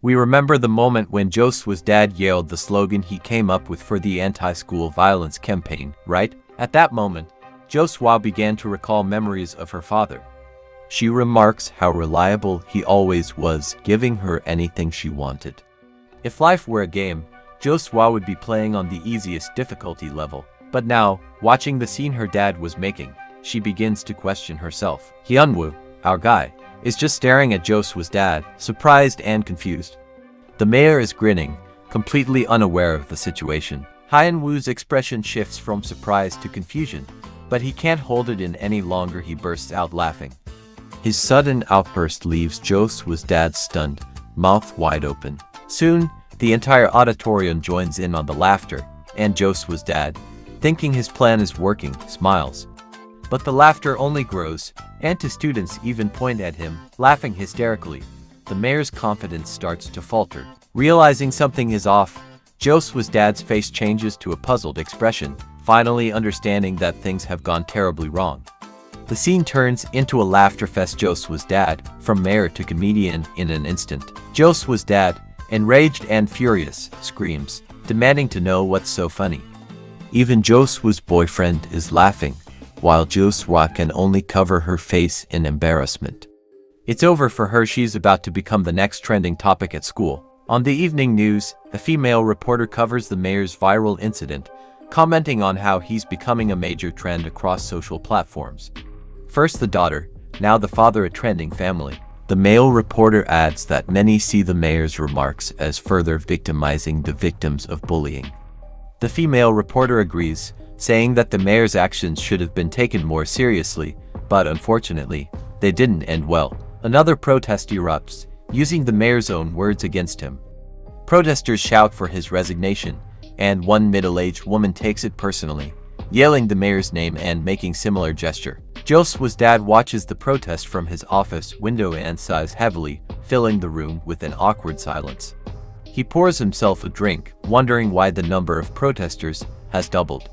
We remember the moment when Josua's dad yelled the slogan he came up with for the anti-school violence campaign, right? At that moment, Josua began to recall memories of her father. She remarks how reliable he always was, giving her anything she wanted. If life were a game, Josua would be playing on the easiest difficulty level. But now, watching the scene her dad was making, she begins to question herself. Hyunwoo, our guy, is just staring at Josua's dad, surprised and confused. The mayor is grinning, completely unaware of the situation. Hyunwoo's expression shifts from surprise to confusion, but he can't hold it in any longer. He bursts out laughing. His sudden outburst leaves Josua's dad stunned, mouth wide open. Soon, the entire auditorium joins in on the laughter, and Josua's dad, thinking his plan is working, smiles. But the laughter only grows, and two students even point at him, laughing hysterically. The mayor's confidence starts to falter. Realizing something is off, Josua's dad's face changes to a puzzled expression, finally understanding that things have gone terribly wrong. The scene turns into a laughter fest. Josua's dad, from mayor to comedian in an instant. Josua's dad, enraged and furious, screams, demanding to know what's so funny. Even Josua's boyfriend is laughing, while Josua can only cover her face in embarrassment. It's over for her. She's about to become the next trending topic at school. On the evening news, a female reporter covers the mayor's viral incident, commenting on how he's becoming a major trend across social platforms. First the daughter, now the father, a trending family. The male reporter adds that many see the mayor's remarks as further victimizing the victims of bullying. The female reporter agrees, saying that the mayor's actions should have been taken more seriously, but unfortunately, they didn't end well. Another protest erupts, using the mayor's own words against him. Protesters shout for his resignation, and one middle-aged woman takes it personally, yelling the mayor's name and making similar gesture. Josua's dad watches the protest from his office window and sighs heavily, filling the room with an awkward silence. He pours himself a drink, wondering why the number of protesters has doubled.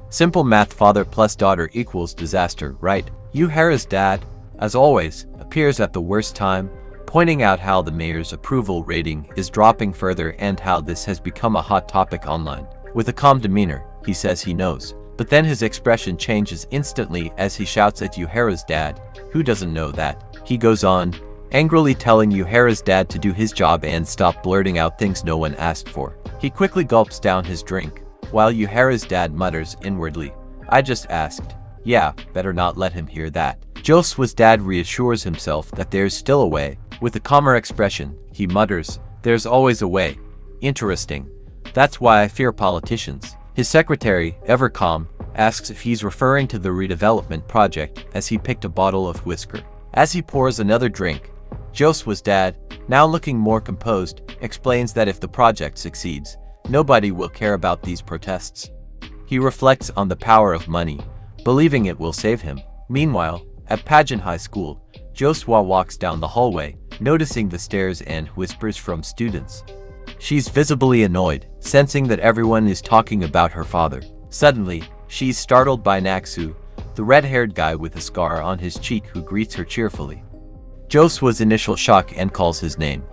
Simple math: father plus daughter equals disaster, right? Yuhara's dad, as always, appears at the worst time, pointing out how the mayor's approval rating is dropping further and how this has become a hot topic online. With a calm demeanor, he says he knows. But then his expression changes instantly as he shouts at Yuhara's dad, who doesn't know that. He goes on, angrily telling Yuhara's dad to do his job and stop blurting out things no one asked for. He quickly gulps down his drink, while Yuhara's dad mutters inwardly, "I just asked." Yeah, better not let him hear that. Josua's dad reassures himself that there's still a way. With a calmer expression, he mutters, "There's always a way. Interesting. That's why I fear politicians." His secretary, ever calm, asks if he's referring to the redevelopment project as he picked a bottle of whisker. As he pours another drink, Josua's dad, now looking more composed, explains that if the project succeeds, nobody will care about these protests. He reflects on the power of money, believing it will save him. Meanwhile, at Pageant High School, Josua walks down the hallway, noticing the stares and whispers from students. She's visibly annoyed, sensing that everyone is talking about her father. Suddenly, she's startled by Naksu, the red-haired guy with a scar on his cheek who greets her cheerfully. Josua's initial shock and calls his name.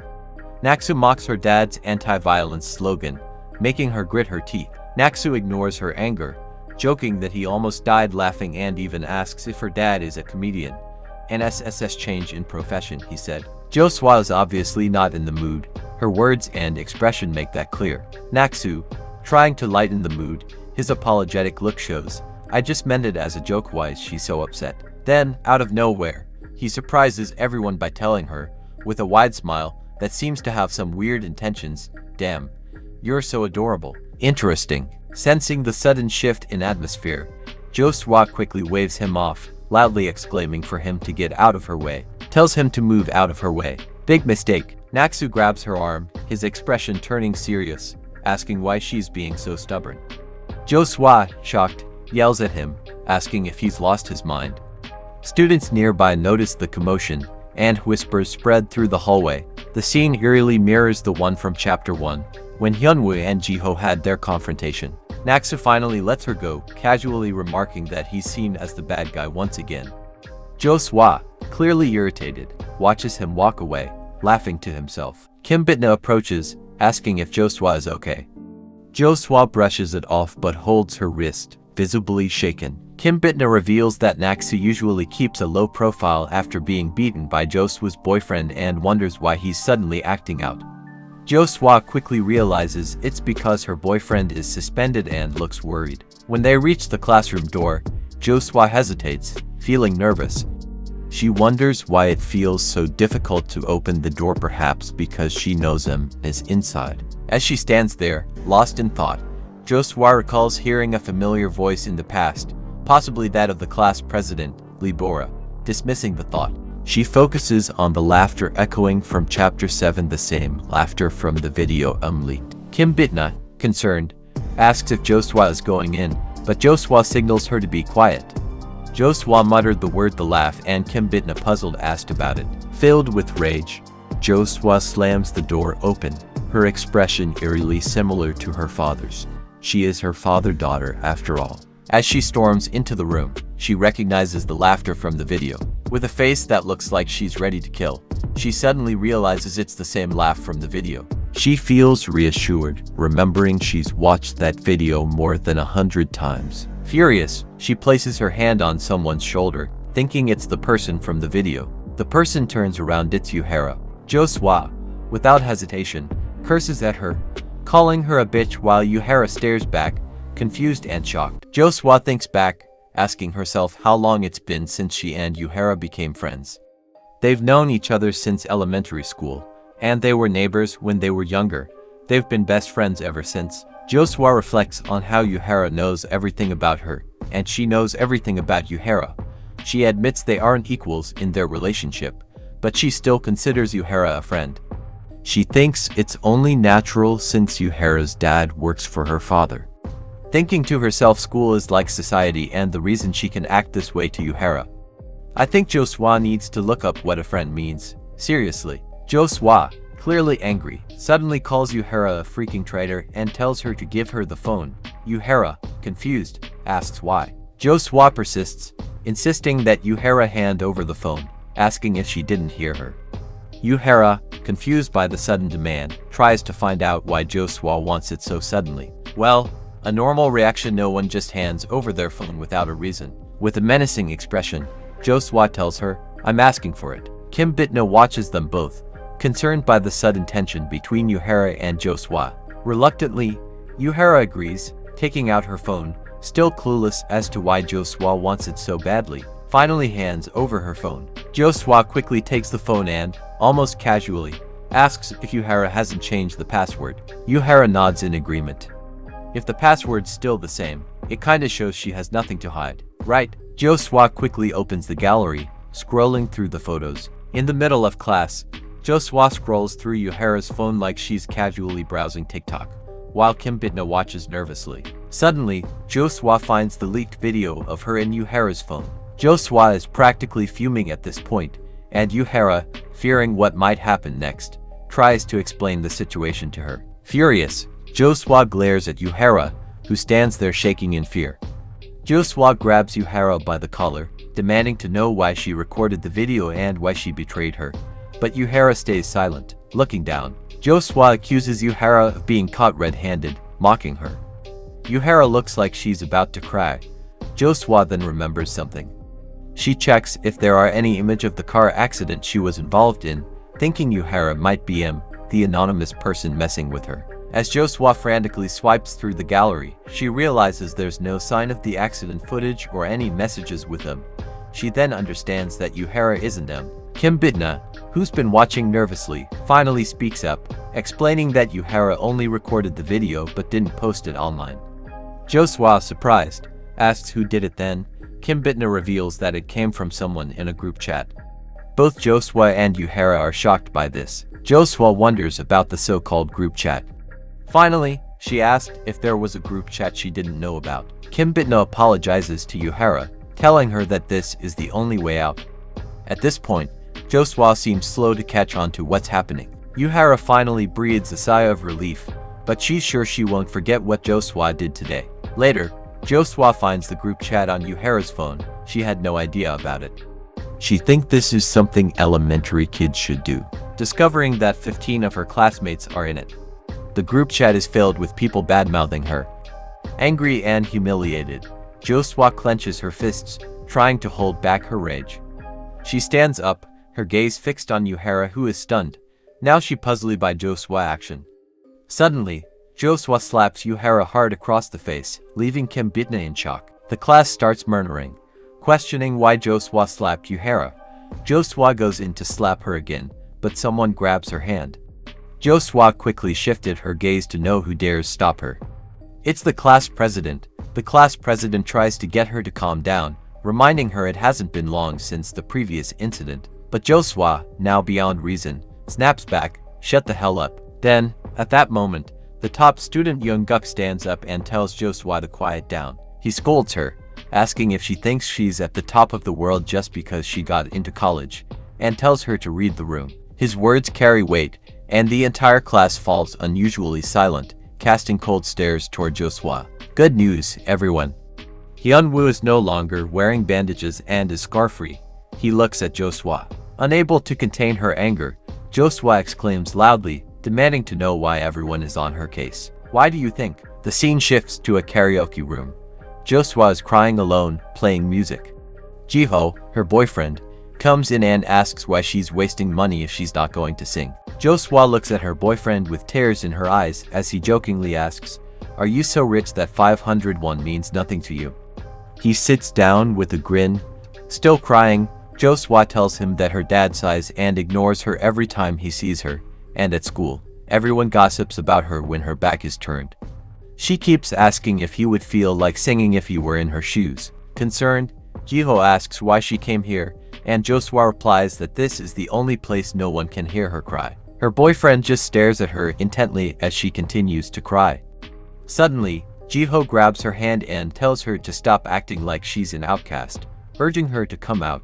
Naksu mocks her dad's anti-violence slogan, making her grit her teeth. Naksu ignores her anger, joking that he almost died laughing, and even asks if her dad is a comedian. An SSS change in profession, he said. Josua is obviously not in the mood. Her words and expression make that clear. Naksu, trying to lighten the mood, his apologetic look shows, "I just meant it as a joke. Why is she so upset?" Then, out of nowhere, he surprises everyone by telling her, with a wide smile that seems to have some weird intentions, "Damn, you're so adorable." Interesting. Sensing the sudden shift in atmosphere, Josua quickly waves him off, loudly exclaiming for him to get out of her way. Tells him to move out of her way. Big mistake. Naksu grabs her arm, his expression turning serious, asking why she's being so stubborn. Josua, shocked, yells at him, asking if he's lost his mind. Students nearby notice the commotion, and whispers spread through the hallway. The scene eerily mirrors the one from Chapter 1, when Hyunwoo and Jiho had their confrontation. Naksu finally lets her go, casually remarking that he's seen as the bad guy once again. Josua, clearly irritated, watches him walk away, laughing to himself. Kim Bitna approaches, asking if Joswa is okay. Joswa brushes it off but holds her wrist, visibly shaken. Kim Bitna reveals that Naksu usually keeps a low profile after being beaten by Joswa's boyfriend and wonders why he's suddenly acting out. Joswa quickly realizes it's because her boyfriend is suspended and looks worried. When they reach the classroom door, Joswa hesitates, feeling nervous. She wonders why it feels so difficult to open the door, perhaps because she knows him is inside. As she stands there, lost in thought, Joswa recalls hearing a familiar voice in the past, possibly that of the class president, Libora, dismissing the thought. She focuses on the laughter echoing from Chapter 7, the same laughter from the video leaked. Kim Bitna, concerned, asks if Joswa is going in, but Joswa signals her to be quiet. Joswa muttered the word "the laugh" and Kim Bitna, puzzled, asked about it. Filled with rage, Joswa slams the door open, her expression eerily similar to her father's. She is her father-daughter after all. As she storms into the room, she recognizes the laughter from the video. With a face that looks like she's ready to kill, she suddenly realizes it's the same laugh from the video. She feels reassured, remembering she's watched that video more than 100 times. Furious, she places her hand on someone's shoulder, thinking it's the person from the video. The person turns around, it's Yuhara. Joswa, without hesitation, curses at her, calling her a bitch while Yuhara stares back, confused and shocked. Joswa thinks back, asking herself how long it's been since she and Yuhara became friends. They've known each other since elementary school, and they were neighbors when they were younger. They've been best friends ever since. Joswa reflects on how Yuhara knows everything about her, and she knows everything about Yuhara. She admits they aren't equals in their relationship, but she still considers Yuhara a friend. She thinks it's only natural since Yuhara's dad works for her father. Thinking to herself, school is like society and the reason she can act this way to Yuhara. I think Joswa needs to look up what a friend means. Seriously. Joswa, clearly angry, suddenly calls Yuhara a freaking traitor and tells her to give her the phone. Yuhara, confused, asks why. Joswa persists, insisting that Yuhara hand over the phone, asking if she didn't hear her. Yuhara, confused by the sudden demand, tries to find out why Joswa wants it so suddenly. Well, a normal reaction, no one just hands over their phone without a reason. With a menacing expression, Joswa tells her, I'm asking for it. Kim Bitna watches them both, concerned by the sudden tension between Yuhara and Joswa. Reluctantly, Yuhara agrees, taking out her phone, still clueless as to why Joswa wants it so badly, finally hands over her phone. Joswa quickly takes the phone and, almost casually, asks if Yuhara hasn't changed the password. Yuhara nods in agreement. If the password's still the same, it kinda shows she has nothing to hide, right? Joswa quickly opens the gallery, scrolling through the photos. In the middle of class, Joswa scrolls through Yuhara's phone like she's casually browsing TikTok, while Kim Bitna watches nervously. Suddenly, Joswa finds the leaked video of her in Yuhara's phone. Joswa is practically fuming at this point, and Yuhara, fearing what might happen next, tries to explain the situation to her. Furious, Joswa glares at Yuhara, who stands there shaking in fear. Joswa grabs Yuhara by the collar, demanding to know why she recorded the video and why she betrayed her. But Yuhara stays silent, looking down. Joswa accuses Yuhara of being caught red-handed, mocking her. Yuhara looks like she's about to cry. Joswa then remembers something. She checks if there are any image of the car accident she was involved in, thinking Yuhara might be the anonymous person messing with her. As Joswa frantically swipes through the gallery, she realizes there's no sign of the accident footage or any messages with him. She then understands that Yuhara isn't him. Kim Bitna, who's been watching nervously, finally speaks up, explaining that Yuhara only recorded the video but didn't post it online. Joswa, surprised, asks who did it. Then Kim Bitna reveals that it came from someone in a group chat. Both Joswa and Yuhara are shocked by this. Joswa wonders about the so-called group chat. Finally, she asked if there was a group chat she didn't know about. Kim Bitna apologizes to Yuhara, telling her that this is the only way out. At this point, Joswa seems slow to catch on to what's happening. Yuhara finally breathes a sigh of relief, but she's sure she won't forget what Joswa did today. Later, Joswa finds the group chat on Yuhara's phone. She had no idea about it. She thinks this is something elementary kids should do. discovering that 15 of her classmates are in it. The group chat is filled with people bad-mouthing her. Angry and humiliated, Jo-swa clenches her fists, trying to hold back her rage. She stands up, her gaze fixed on Yuhara, who is stunned. Now she puzzled by Jo-swa action. Suddenly, Jo-swa slaps Yuhara hard across the face, leaving Kim Bitna in shock. The class starts murmuring, questioning why Jo-swa slapped Yuhara. Jo-swa goes in to slap her again, but someone grabs her hand. Jo-swa quickly shifted her gaze to know who dares stop her. It's the class president. The class president tries to get her to calm down, reminding her it hasn't been long since the previous incident. But Jo-swa, now beyond reason, snaps back, "Shut the hell up." Then, at that moment, the top student Young-guk stands up and tells Jo-swa to quiet down. He scolds her, asking if she thinks she's at the top of the world just because she got into college, and tells her to read the room. His words carry weight, and the entire class falls unusually silent, casting cold stares toward Jo-swa. Good news, everyone. Hyunwoo is no longer wearing bandages and is scar-free. He looks at Jo-swa. Unable to contain her anger, Jo-swa exclaims loudly, demanding to know why everyone is on her case. Why do you think? The scene shifts to a karaoke room. Jo-swa is crying alone, playing music. Jiho, her boyfriend, comes in and asks why she's wasting money if she's not going to sing. Jo-swa looks at her boyfriend with tears in her eyes as he jokingly asks, "Are you so rich that 501 means nothing to you?" He sits down with a grin. Still crying, Jo-swa tells him that her dad sighs and ignores her every time he sees her, and at school, everyone gossips about her when her back is turned. She keeps asking if he would feel like singing if he were in her shoes. Concerned, Jiho asks why she came here, and Jo-swa replies that this is the only place no one can hear her cry. Her boyfriend just stares at her intently as she continues to cry. Suddenly, Jiho grabs her hand and tells her to stop acting like she's an outcast, urging her to come out.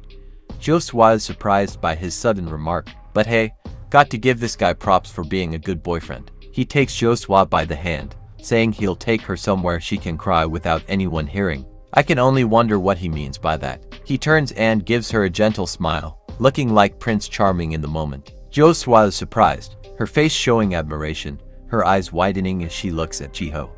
Jo-swa is surprised by his sudden remark, but hey, got to give this guy props for being a good boyfriend. He takes Jo-swa by the hand, saying he'll take her somewhere she can cry without anyone hearing. I can only wonder what he means by that. He turns and gives her a gentle smile, looking like Prince Charming in the moment. Jo-swa is surprised, her face showing admiration, her eyes widening as she looks at Jiho.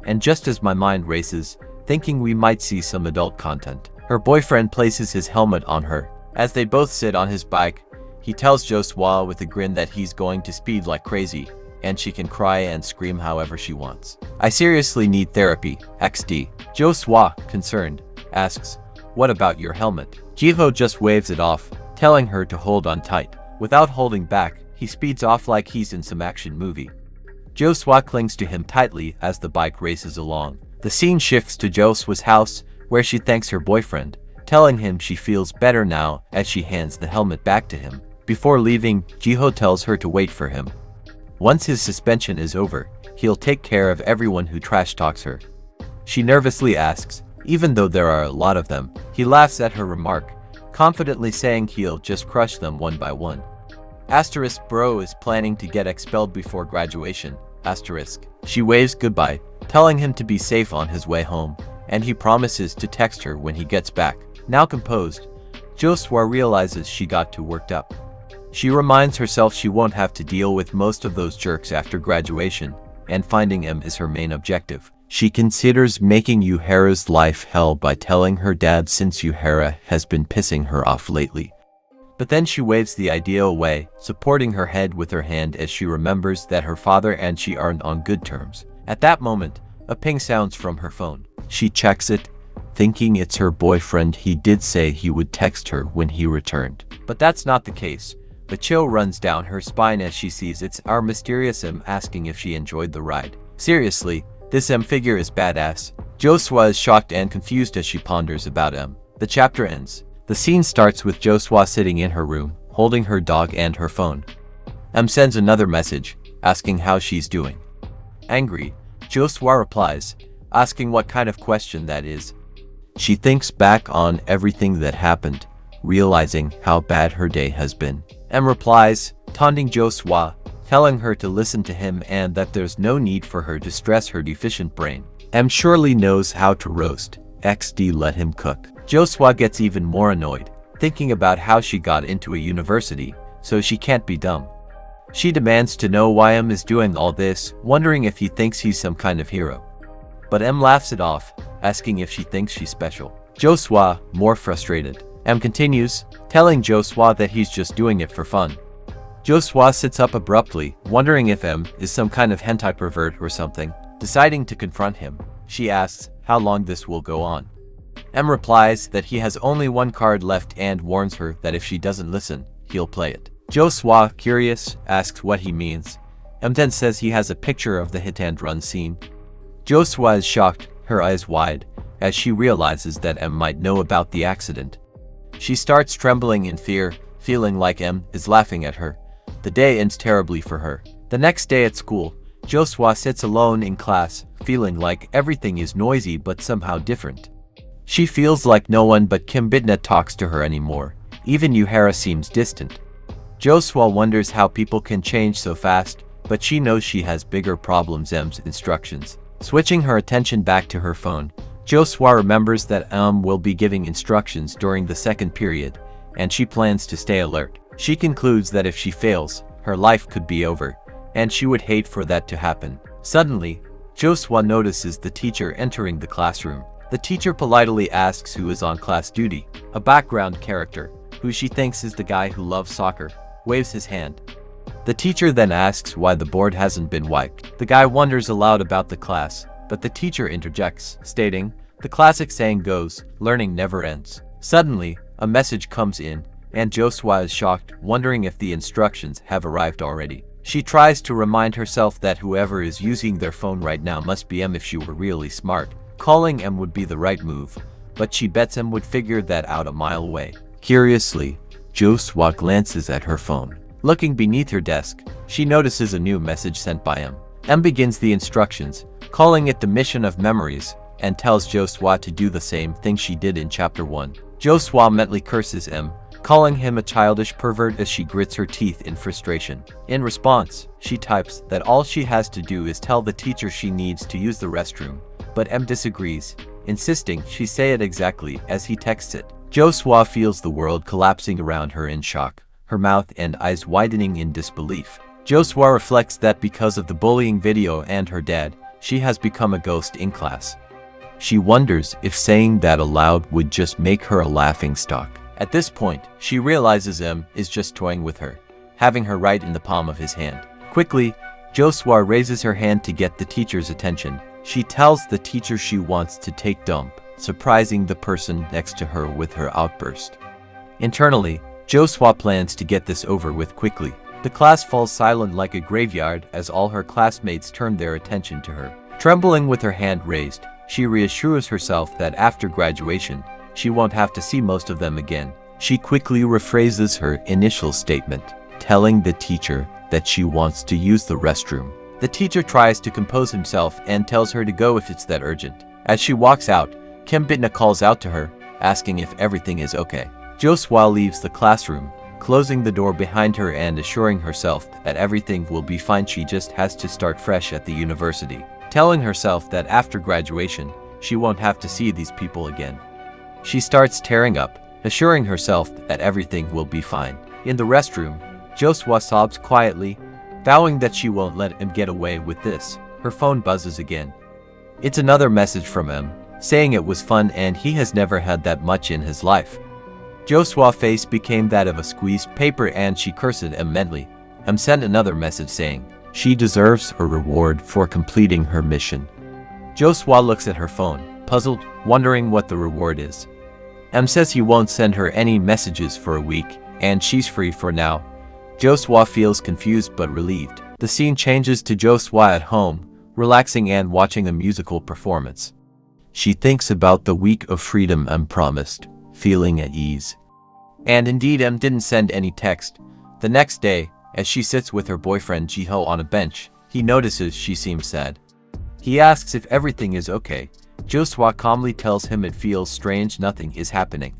And just as my mind races, thinking we might see some adult content, her boyfriend places his helmet on her. As they both sit on his bike, he tells Jo-swa with a grin that he's going to speed like crazy, and she can cry and scream however she wants. I seriously need therapy, XD. Jo-swa, concerned, asks, "What about your helmet?" Jiho just waves it off, telling her to hold on tight. Without holding back, he speeds off like he's in some action movie. Jo-swa clings to him tightly as the bike races along. The scene shifts to Jo-swa's house, where she thanks her boyfriend, telling him she feels better now as she hands the helmet back to him. Before leaving, Jiho tells her to wait for him. Once his suspension is over, he'll take care of everyone who trash talks her. She nervously asks, even though there are a lot of them. He laughs at her remark, confidently saying he'll just crush them one by one. Asterisk bro is planning to get expelled before graduation. Asterisk. She waves goodbye, telling him to be safe on his way home, and he promises to text her when he gets back. Now composed, Jo-swa realizes she got too worked up. She reminds herself she won't have to deal with most of those jerks after graduation, and finding him is her main objective. She considers making Yuhara's life hell by telling her dad since Yuhara has been pissing her off lately. But then she waves the idea away, supporting her head with her hand as she remembers that her father and she aren't on good terms. At that moment, a ping sounds from her phone. She checks it, thinking it's her boyfriend. He did say he would text her when he returned. But that's not the case. A chill runs down her spine as she sees it's our mysterious M asking if she enjoyed the ride. Seriously, this M figure is badass. Jo-swa is shocked and confused as she ponders about M. The chapter ends. The scene starts with Jo-swa sitting in her room, holding her dog and her phone. M sends another message, asking how she's doing. Angry, Jo-swa replies, asking what kind of question that is. She thinks back on everything that happened, realizing how bad her day has been. M replies, taunting Jo-swa, telling her to listen to him and that there's no need for her to stress her deficient brain. M surely knows how to roast. XD, let him cook. Jo-swa gets even more annoyed, thinking about how she got into a university, so she can't be dumb. She demands to know why M is doing all this, wondering if he thinks he's some kind of hero. But M laughs it off, asking if she thinks she's special. Josua, more frustrated. M continues, telling Josua that he's just doing it for fun. Josua sits up abruptly, wondering if M is some kind of hentai pervert or something. Deciding to confront him, she asks how long this will go on. M replies that he has only one card left and warns her that if she doesn't listen, he'll play it. Josua, curious, asks what he means. M then says he has a picture of the hit and run scene. Josua is shocked, her eyes wide, as she realizes that M might know about the accident. She starts trembling in fear, feeling like M is laughing at her. The day ends terribly for her. The next day at school, Josua sits alone in class, feeling like everything is noisy but somehow different. She feels like no one but Kim Bitna talks to her anymore. Even Yuhara seems distant. Josua wonders how people can change so fast, but she knows she has bigger problems. M's instructions. Switching her attention back to her phone, Josua remembers that will be giving instructions during the second period, and she plans to stay alert. She concludes that if she fails, her life could be over, and she would hate for that to happen. Suddenly, Josua notices the teacher entering the classroom. The teacher politely asks who is on class duty. A background character, who she thinks is the guy who loves soccer, waves his hand. The teacher then asks why the board hasn't been wiped. The guy wonders aloud about the class, but the teacher interjects, stating, the classic saying goes, learning never ends. Suddenly, a message comes in, and Josua is shocked, wondering if the instructions have arrived already. She tries to remind herself that whoever is using their phone right now must be M if she were really smart. Calling M would be the right move, but she bets M would figure that out a mile away. Curiously, Josua glances at her phone. Looking beneath her desk, she notices a new message sent by M. M begins the instructions, calling it the mission of memories, and tells Josua to do the same thing she did in chapter 1. Josua mentally curses M, calling him a childish pervert as she grits her teeth in frustration. In response, she types that all she has to do is tell the teacher she needs to use the restroom, but M disagrees, insisting she say it exactly as he texts it. Josua feels the world collapsing around her in shock, her mouth and eyes widening in disbelief. Josua reflects that because of the bullying video and her dad, she has become a ghost in class. She wonders if saying that aloud would just make her a laughingstock. At this point, she realizes M is just toying with her, having her right in the palm of his hand. Quickly, Josua raises her hand to get the teacher's attention. She tells the teacher she wants to take dump, surprising the person next to her with her outburst. Internally, Josua plans to get this over with quickly. The class falls silent like a graveyard as all her classmates turn their attention to her. Trembling with her hand raised, she reassures herself that after graduation, she won't have to see most of them again. She quickly rephrases her initial statement, telling the teacher that she wants to use the restroom. The teacher tries to compose himself and tells her to go if it's that urgent. As she walks out, Kim Bitna calls out to her, asking if everything is okay. Josua leaves the classroom, closing the door behind her and assuring herself that everything will be fine. She just has to start fresh at the university, telling herself that after graduation, she won't have to see these people again. She starts tearing up, assuring herself that everything will be fine. In the restroom, Josua sobs quietly, vowing that she won't let him get away with this. Her phone buzzes again. It's another message from him, saying it was fun and he has never had that much in his life. Josua's face became that of a squeezed paper and she cursed him mentally. Sent another message saying, she deserves a reward for completing her mission. Josua looks at her phone, puzzled, wondering what the reward is. Says he won't send her any messages for a week, and she's free for now. Josua feels confused but relieved. The scene changes to Josua at home, relaxing and watching a musical performance. She thinks about the week of freedom promised, feeling at ease. And indeed didn't send any text. The next day, as she sits with her boyfriend Jiho on a bench, he notices she seems sad. He asks if everything is okay. Josua calmly tells him it feels strange nothing is happening.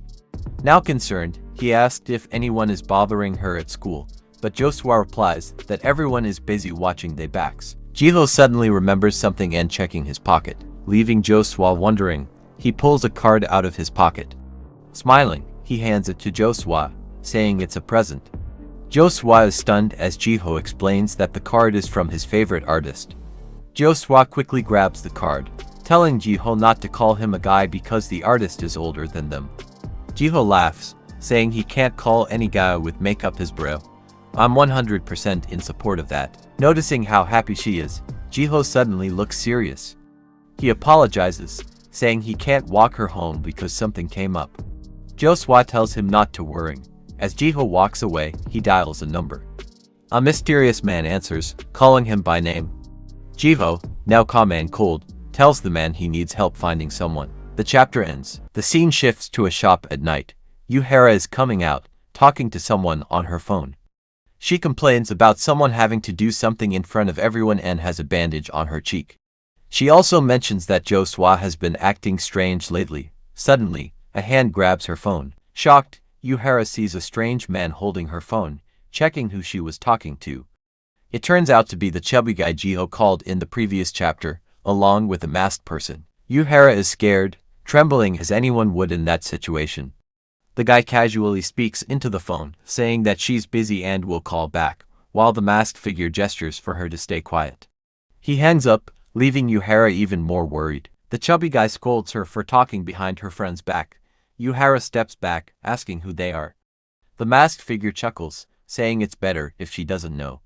Now concerned, he asked if anyone is bothering her at school, but Josua replies that everyone is busy watching their backs. Jiho suddenly remembers something and checking his pocket, leaving Josua wondering. He pulls a card out of his pocket. Smiling, he hands it to Josua, saying it's a present. Joswa is stunned as Jiho explains that the card is from his favorite artist. Joswa quickly grabs the card, telling Jiho not to call him a guy because the artist is older than them. Jiho laughs, saying he can't call any guy with makeup his bro. I'm 100% in support of that. Noticing how happy she is, Jiho suddenly looks serious. He apologizes, saying he can't walk her home because something came up. Joswa tells him not to worry. As Jiho walks away, he dials a number. A mysterious man answers, calling him by name. Jiho, now calm and cold, tells the man he needs help finding someone. The chapter ends. The scene shifts to a shop at night. Yuhara is coming out, talking to someone on her phone. She complains about someone having to do something in front of everyone and has a bandage on her cheek. She also mentions that Joswa has been acting strange lately. Suddenly, a hand grabs her phone. Shocked, Yuhara sees a strange man holding her phone, checking who she was talking to. It turns out to be the chubby guy Jiho called in the previous chapter, along with a masked person. Yuhara is scared, trembling as anyone would in that situation. The guy casually speaks into the phone, saying that she's busy and will call back, while the masked figure gestures for her to stay quiet. He hangs up, leaving Yuhara even more worried. The chubby guy scolds her for talking behind her friend's back. Yuhara steps back, asking who they are. The masked figure chuckles, saying it's better if she doesn't know.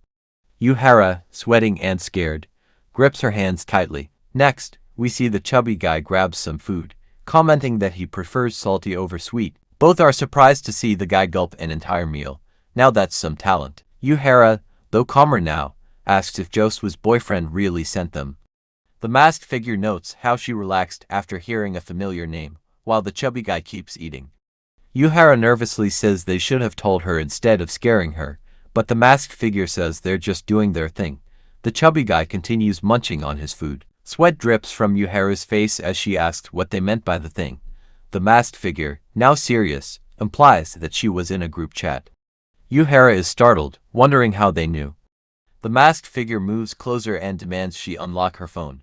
Yuhara, sweating and scared, grips her hands tightly. Next, we see the chubby guy grabs some food, commenting that he prefers salty over sweet. Both are surprised to see the guy gulp an entire meal. Now that's some talent. Yuhara, though calmer now, asks if Joswa's boyfriend really sent them. The masked figure notes how she relaxed after hearing a familiar name, while the chubby guy keeps eating. Yuhara nervously says they should have told her instead of scaring her, but the masked figure says they're just doing their thing. The chubby guy continues munching on his food. Sweat drips from Yuhara's face as she asks what they meant by the thing. The masked figure, now serious, implies that she was in a group chat. Yuhara is startled, wondering how they knew. The masked figure moves closer and demands she unlock her phone.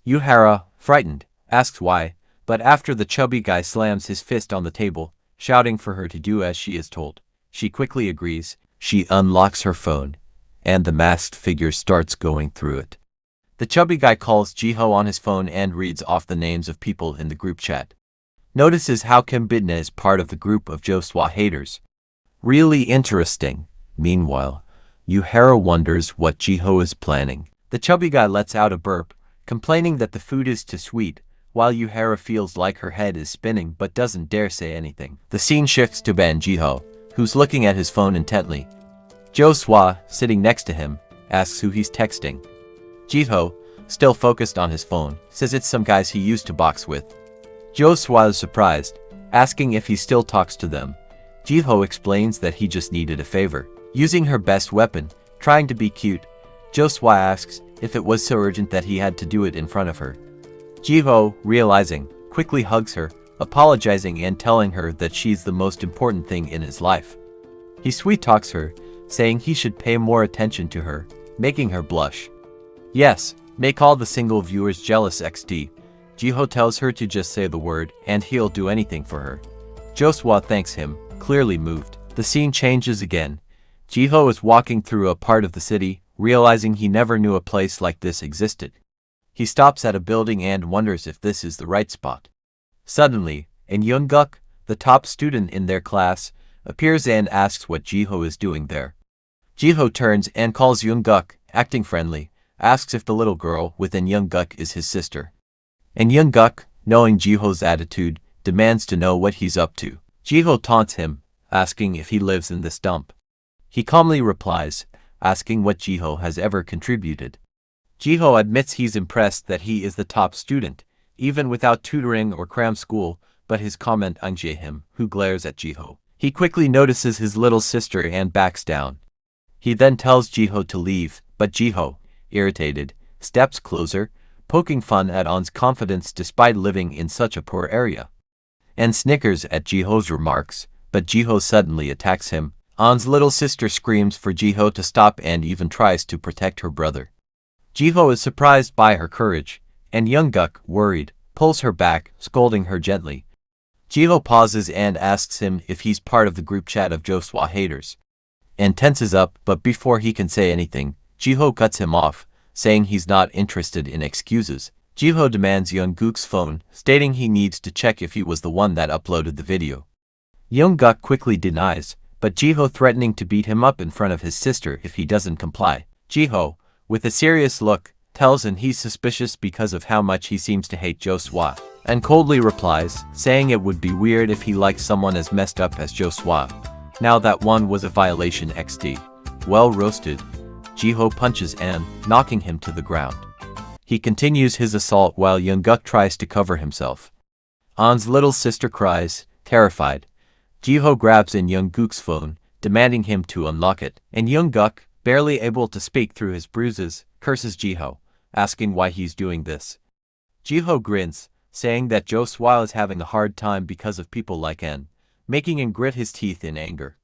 Yuhara, frightened, asks why, but after the chubby guy slams his fist on the table, shouting for her to do as she is told, she quickly agrees. She unlocks her phone, and the masked figure starts going through it. The chubby guy calls Jiho on his phone and reads off the names of people in the group chat. Notices how Kim Bitna is part of the group of Joswa haters. Really interesting. Meanwhile, Yuhara wonders what Jiho is planning. The chubby guy lets out a burp, complaining that the food is too sweet, while Yuhara feels like her head is spinning but doesn't dare say anything. The scene shifts to Ban Jiho, who's looking at his phone intently. Joswa, sitting next to him, asks who he's texting. Jiho, still focused on his phone, says it's some guys he used to box with. Joswa is surprised, asking if he still talks to them. Jiho explains that he just needed a favor. Using her best weapon, trying to be cute, Joswa asks if it was so urgent that he had to do it in front of her. Jiho, realizing, quickly hugs her, apologizing and telling her that she's the most important thing in his life. He sweet-talks her, saying he should pay more attention to her, making her blush. Yes, make all the single viewers jealous XD. Jiho tells her to just say the word, and he'll do anything for her. Joswa thanks him, clearly moved. The scene changes again. Jiho is walking through a part of the city, realizing he never knew a place like this existed. He stops at a building and wonders if this is the right spot. Suddenly, In Yoongguk, the top student in their class, appears and asks what Jiho is doing there. Jiho turns and calls Yoongguk, acting friendly, asks if the little girl within Yoongguk is his sister. And Yoongguk, knowing Jiho's attitude, demands to know what he's up to. Jiho taunts him, asking if he lives in this dump. He calmly replies, asking what Jiho has ever contributed. Jiho admits he's impressed that he is the top student, even without tutoring or cram school, but his comment angered him, who glares at Jiho. He quickly notices his little sister and backs down. He then tells Jiho to leave, but Jiho, irritated, steps closer, poking fun at On's confidence despite living in such a poor area. And snickers at Jiho's remarks, but Jiho suddenly attacks him. On's little sister screams for Jiho to stop and even tries to protect her brother. Jiho is surprised by her courage, and Yoongguk, worried, pulls her back, scolding her gently. Jiho pauses and asks him if he's part of the group chat of Joswa haters. and tenses up, but before he can say anything, Jiho cuts him off, saying he's not interested in excuses. Jiho demands Young-guk's phone, stating he needs to check if he was the one that uploaded the video. Young-guk quickly denies, but Jiho threatening to beat him up in front of his sister if he doesn't comply. Jiho, with a serious look, tells him he's suspicious because of how much he seems to hate Jo-swa, and coldly replies, saying it would be weird if he liked someone as messed up as Jo-swa. Now that one was a violation XD. Well roasted. Jiho punches An, knocking him to the ground. He continues his assault while Young-guk tries to cover himself. An's little sister cries, terrified. Jiho grabs in Young-guk's phone, demanding him to unlock it, and Young-guk, barely able to speak through his bruises, curses Jiho, asking why he's doing this. Jiho grins, saying that Jo-swa is having a hard time because of people like An, making him grit his teeth in anger.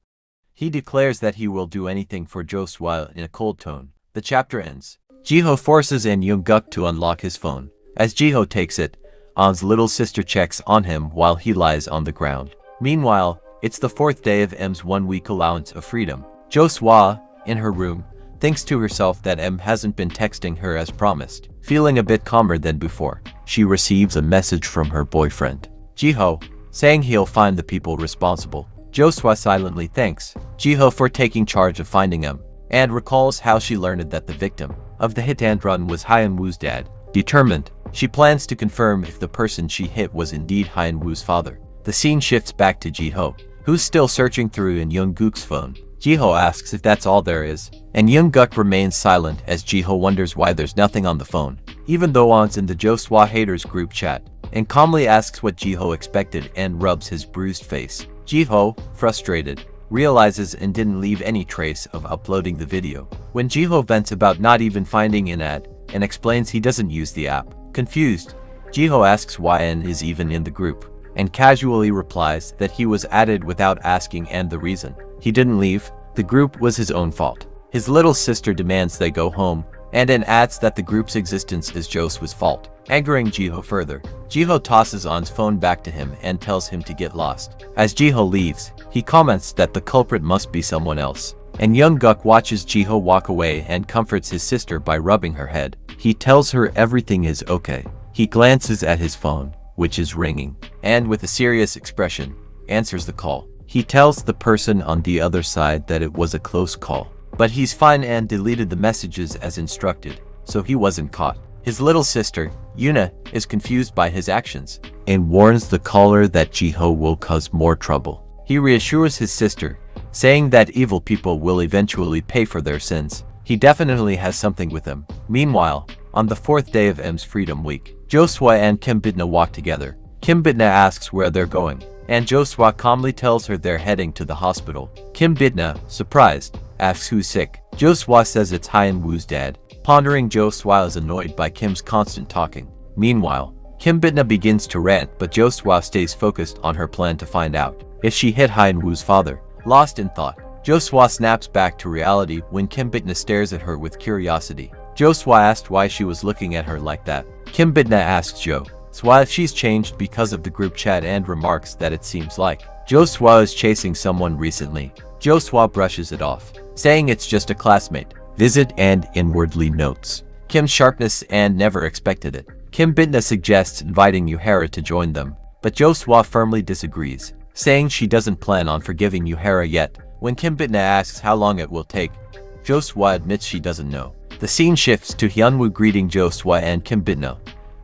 He declares that he will do anything for Jo-swa in a cold tone. The chapter ends. Jiho forces An Young-guk to unlock his phone. As Jiho takes it, An's little sister checks on him while he lies on the ground. Meanwhile, it's the 4th day of M's 1-week allowance of freedom. Jo-swa, in her room, thinks to herself that M hasn't been texting her as promised. Feeling a bit calmer than before, she receives a message from her boyfriend, Jiho, saying he'll find the people responsible. Jo-swa silently thanks Jiho for taking charge of finding M, and recalls how she learned that the victim of the hit and run was Hyunwoo's dad. Determined, she plans to confirm if the person she hit was indeed Hyunwoo's father. The scene shifts back to Jiho, who's still searching through in Young-guk's phone. Jiho asks if that's all there is, and Young-guk remains silent as Jiho wonders why there's nothing on the phone, even though An's in the Jo-swa haters group chat, and calmly asks what Jiho expected and rubs his bruised face. Jiho, frustrated, realizes and didn't leave any trace of uploading the video. When Jiho vents about not even finding an ad, and explains he doesn't use the app. Confused, Jiho asks why An is even in the group, and casually replies that he was added without asking An the reason. He didn't leave, the group was his own fault. His little sister demands they go home, and An adds that the group's existence is Jo-swa's fault, angering Jiho further. Jiho tosses An's phone back to him and tells him to get lost. As Jiho leaves, he comments that the culprit must be someone else, and Young-guk watches Jiho walk away and comforts his sister by rubbing her head. He tells her everything is okay. He glances at his phone, which is ringing, and with a serious expression, answers the call. He tells the person on the other side that it was a close call, but he's fine and deleted the messages as instructed, so he wasn't caught. His little sister, Yuna, is confused by his actions, and warns the caller that Jiho will cause more trouble. He reassures his sister, saying that evil people will eventually pay for their sins. He definitely has something with him. Meanwhile, on the 4th day of M's Freedom Week, Jo-swa and Kim Bitna walk together. Kim Bitna asks where they're going, and Jo-swa calmly tells her they're heading to the hospital. Kim Bitna, surprised, asks who's sick. Jo-swa says it's Hyunwoo's dad. Pondering, Jo-swa is annoyed by Kim's constant talking. Meanwhile, Kim Bitna begins to rant, but Jo-swa stays focused on her plan to find out if she hit Hyunwoo's father. Lost in thought, Jo-swa snaps back to reality when Kim Bitna stares at her with curiosity. Jo-swa asked why she was looking at her like that. Kim Bitna asks Jo-swa if she's changed because of the group chat and remarks that it seems like Jo-swa is chasing someone recently. Jo-swa brushes it off, saying it's just a classmate visit and inwardly notes Kim's sharpness and never expected it. Kim Bitna suggests inviting Yuhara to join them, but Jo-swa firmly disagrees, saying she doesn't plan on forgiving Yuhara yet. When Kim Bitna asks how long it will take, Jo-swa admits she doesn't know. The scene shifts to Hyunwoo greeting Jo-swa and Kim Bitna.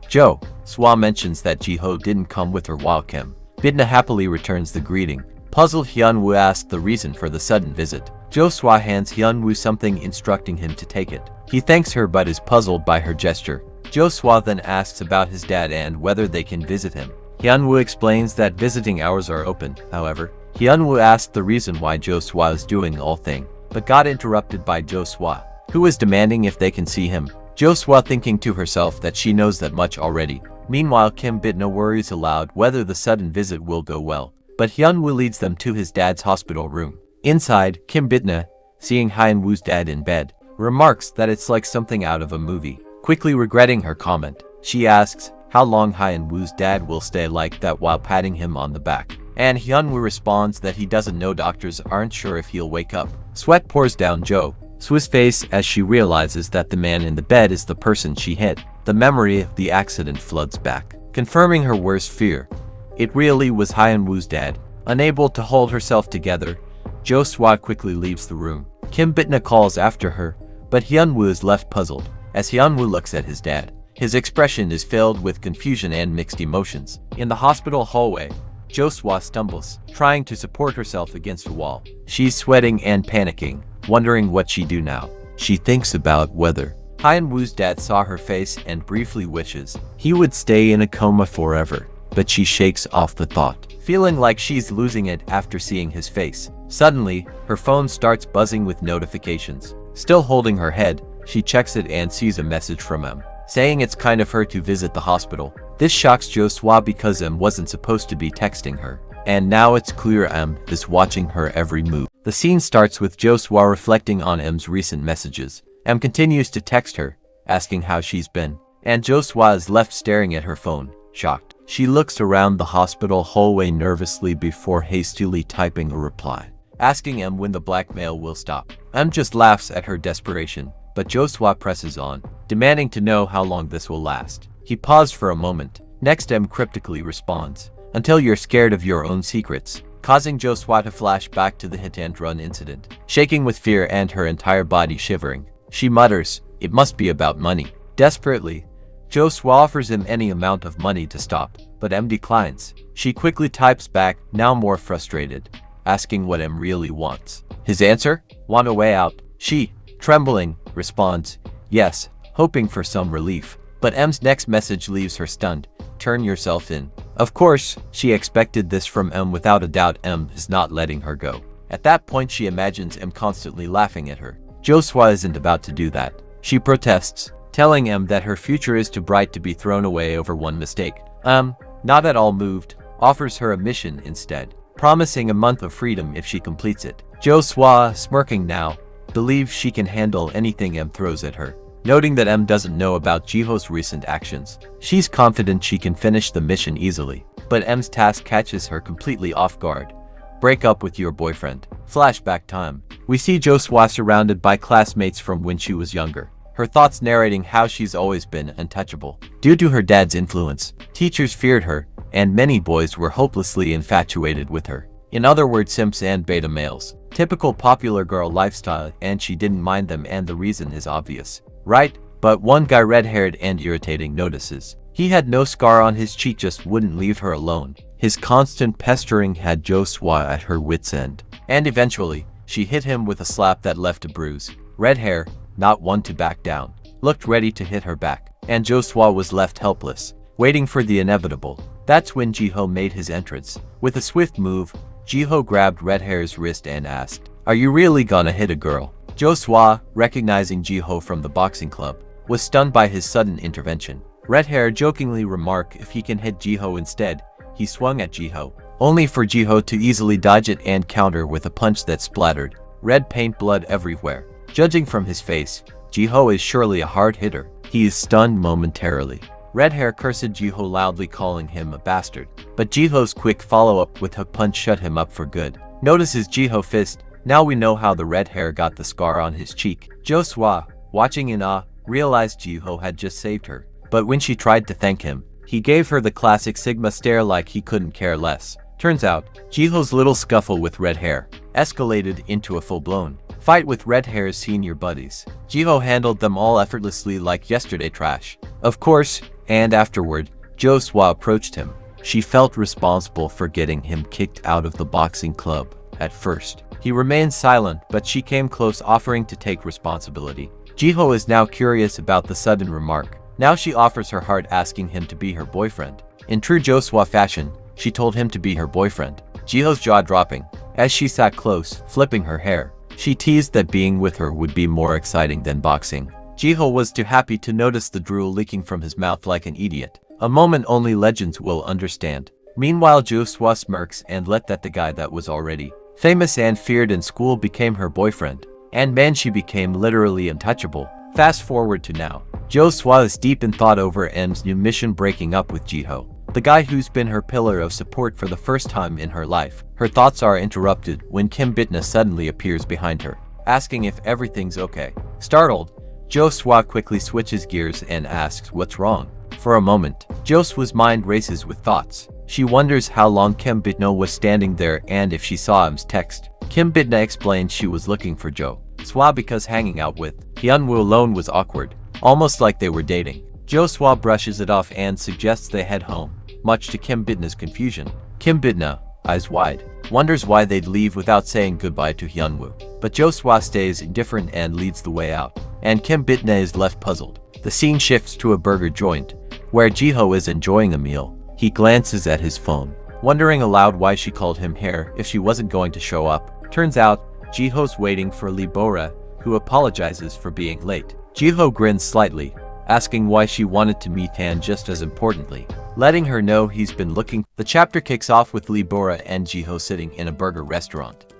Jo-swa mentions that Jiho didn't come with her while Kim Bitna happily returns the greeting. Puzzled, Hyunwoo asks the reason for the sudden visit. Jo-swa hands Hyunwoo something, instructing him to take it. He thanks her but is puzzled by her gesture. Jo-swa then asks about his dad and whether they can visit him. Hyunwoo explains that visiting hours are open. However, Hyunwoo asked the reason why Jo-swa is doing all thing, but got interrupted by Jo-swa, who is demanding if they can see him. Jo-swa thinking to herself that she knows that much already. Meanwhile, Kim Bitna worries aloud whether the sudden visit will go well, but Hyunwoo leads them to his dad's hospital room. Inside, Kim Bitna, seeing Hyunwoo's dad in bed, remarks that it's like something out of a movie. Quickly regretting her comment, she asks how long Hyunwoo's dad will stay like that while patting him on the back, And Hyunwoo responds that he doesn't know, doctors aren't sure if he'll wake up. Sweat pours down Jo's face as she realizes that the man in the bed is the person she hit. The memory of the accident floods back, confirming her worst fear. It really was Hyunwoo's dad. Unable to hold herself together, Jo-swa quickly leaves the room. Kim Bitna calls after her, but Hyunwoo is left puzzled. As Hyunwoo looks at his dad, his expression is filled with confusion and mixed emotions. In the hospital hallway, Jo-swa stumbles, trying to support herself against a wall. She's sweating and panicking, wondering what she do now. She thinks about whether Hyunwoo's dad saw her face and briefly wishes he would stay in a coma forever. But she shakes off the thought, feeling like she's losing it after seeing his face. Suddenly, her phone starts buzzing with notifications. Still holding her head, she checks it and sees a message from M, saying it's kind of her to visit the hospital. This shocks Jo-swa because M wasn't supposed to be texting her. And now it's clear M is watching her every move. The scene starts with Jo-swa reflecting on M's recent messages. M continues to text her, asking how she's been. And Jo-swa is left staring at her phone, shocked. She looks around the hospital hallway nervously before hastily typing a reply, asking M when the blackmail will stop. M just laughs at her desperation, but Jo-swa presses on, demanding to know how long this will last. He paused for a moment. Next, M cryptically responds, "Until you're scared of your own secrets," causing Jo-swa to flash back to the hit-and-run incident. Shaking with fear and her entire body shivering, she mutters, "It must be about money." Desperately, Jo-swa offers him any amount of money to stop, but M declines. She quickly types back, now more frustrated, asking what M really wants. His answer? Want a way out. She, trembling, responds, "Yes," hoping for some relief. But M's next message leaves her stunned. "Turn yourself in." Of course, she expected this from M. Without a doubt, M is not letting her go. At that point, she imagines M constantly laughing at her. Jo-swa isn't about to do that. She protests, telling M that her future is too bright to be thrown away over one mistake. Not at all moved, offers her a mission instead, promising a month of freedom if she completes it. Jo-swa, smirking now, believes she can handle anything M throws at her. Noting that M doesn't know about Jiho's recent actions, she's confident she can finish the mission easily. But M's task catches her completely off guard. Break up with your boyfriend. Flashback time. We see Jo-swa surrounded by classmates from when she was younger. Her thoughts narrating how she's always been untouchable. Due to her dad's influence, teachers feared her, and many boys were hopelessly infatuated with her. In other words, simps and beta males. Typical popular girl lifestyle, and she didn't mind them, and the reason is obvious. Right? But one guy, red-haired and irritating, notices. He had no scar on his cheek, just wouldn't leave her alone. His constant pestering had Jo-swa at her wit's end. And eventually, she hit him with a slap that left a bruise. Red hair, not one to back down, looked ready to hit her back. And Jo-swa was left helpless, waiting for the inevitable. That's when Jiho made his entrance. With a swift move, Jiho grabbed Red Hair's wrist and asked, "Are you really gonna hit a girl?" Jo-swa, recognizing Jiho from the boxing club, was stunned by his sudden intervention. Red Hair jokingly remarked if he can hit Jiho instead. He swung at Jiho, only for Jiho to easily dodge it and counter with a punch that splattered red paint blood everywhere. Judging from his face, Jiho is surely a hard hitter. He is stunned momentarily. Red Hair cursed Jiho loudly, calling him a bastard. But Jiho's quick follow-up with a punch shut him up for good. Notices Jiho fist. Now we know how the red hair got the scar on his cheek. Jo-swa, watching in awe, realized Jiho had just saved her. But when she tried to thank him, he gave her the classic Sigma stare like he couldn't care less. Turns out, Jiho's little scuffle with Red Hair escalated into a full-blown fight with Red Hair's senior buddies. Jiho handled them all effortlessly like yesterday trash. Of course, and afterward, Jo-swa approached him. She felt responsible for getting him kicked out of the boxing club. At first, he remained silent, but she came close, offering to take responsibility. Jiho is now curious about the sudden remark. Now she offers her heart, asking him to be her boyfriend. In true Jo-swa fashion, she told him to be her boyfriend. Jiho's jaw dropping, as she sat close, flipping her hair. She teased that being with her would be more exciting than boxing. Jiho was too happy to notice the drool leaking from his mouth like an idiot. A moment only legends will understand. Meanwhile, Jo-swa smirks and let that the guy that was already famous and feared in school became her boyfriend. And man, she became literally untouchable. Fast forward to now. Jo-swa is deep in thought over M's new mission, breaking up with Jiho. the guy who's been her pillar of support for the first time in her life. Her thoughts are interrupted when Kim Bitna suddenly appears behind her, asking if everything's okay. Startled, Jo-swa quickly switches gears and asks what's wrong. For a moment, Jo-swa's mind races with thoughts. She wonders how long Kim Bitna was standing there and if she saw him's text. Kim Bitna explained she was looking for Jo-swa because hanging out with hyunwoo alone was awkward, almost like they were dating. Jo-swa brushes it off and suggests they head home, much to Kim Bitna's confusion. Kim Bitna, eyes wide, wonders why they'd leave without saying goodbye to hyunwoo. But Jo-swa stays indifferent and leads the way out, and Kim Bitna is left puzzled. The scene shifts to a burger joint, where Jiho is enjoying a meal. He glances at his phone, wondering aloud why she called him here if she wasn't going to show up. Turns out, Jiho's waiting for Lee Bora, who apologizes for being late. Jiho grins slightly, asking why she wanted to meet Han just as importantly, letting her know he's been looking. The chapter kicks off with Lee Bora and Jiho sitting in a burger restaurant.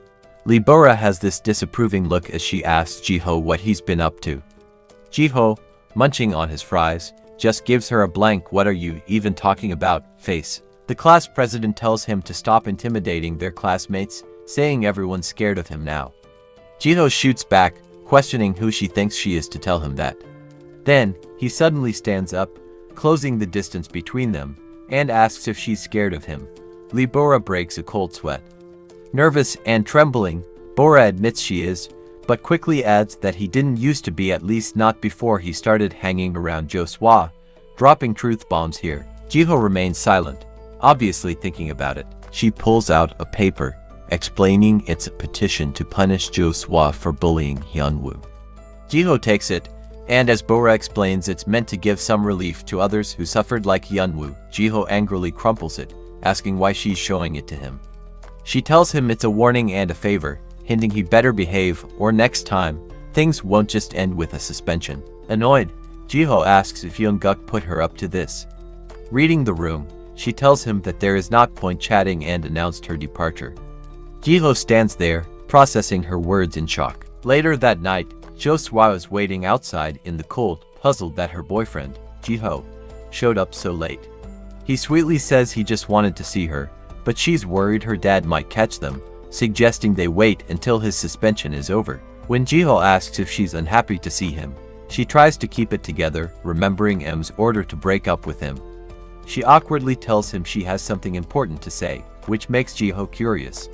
Lee Bora has this disapproving look as she asks Jiho what he's been up to. Jiho, munching on his fries, just gives her a blank "what are you even talking about" face. The class president tells him to stop intimidating their classmates, saying everyone's scared of him now. Jiho shoots back, questioning who she thinks she is to tell him that. Then, he suddenly stands up, closing the distance between them, and asks if she's scared of him. Lee Bora breaks a cold sweat. Nervous and trembling, Bora admits she is, but quickly adds that he didn't used to be, at least not before he started hanging around Jo-swa, dropping truth bombs here. Jiho remains silent, obviously thinking about it. She pulls out a paper, explaining it's a petition to punish Jo-swa for bullying hyunwoo. Jiho takes it, and as Bora explains, it's meant to give some relief to others who suffered like hyunwoo. Jiho angrily crumples it, asking why she's showing it to him. She tells him it's a warning and a favor, hinting he better behave, or next time, things won't just end with a suspension. Annoyed, Jiho asks if Yoongguk put her up to this. Reading the room, she tells him that there is not point chatting and announced her departure. Jiho stands there, processing her words in shock. Later that night, Jo-swa is waiting outside in the cold, puzzled that her boyfriend, Jiho, showed up so late. He sweetly says he just wanted to see her, but she's worried her dad might catch them, suggesting they wait until his suspension is over. When Jiho asks if she's unhappy to see him, she tries to keep it together, remembering M's order to break up with him. She awkwardly tells him she has something important to say, which makes Jiho curious.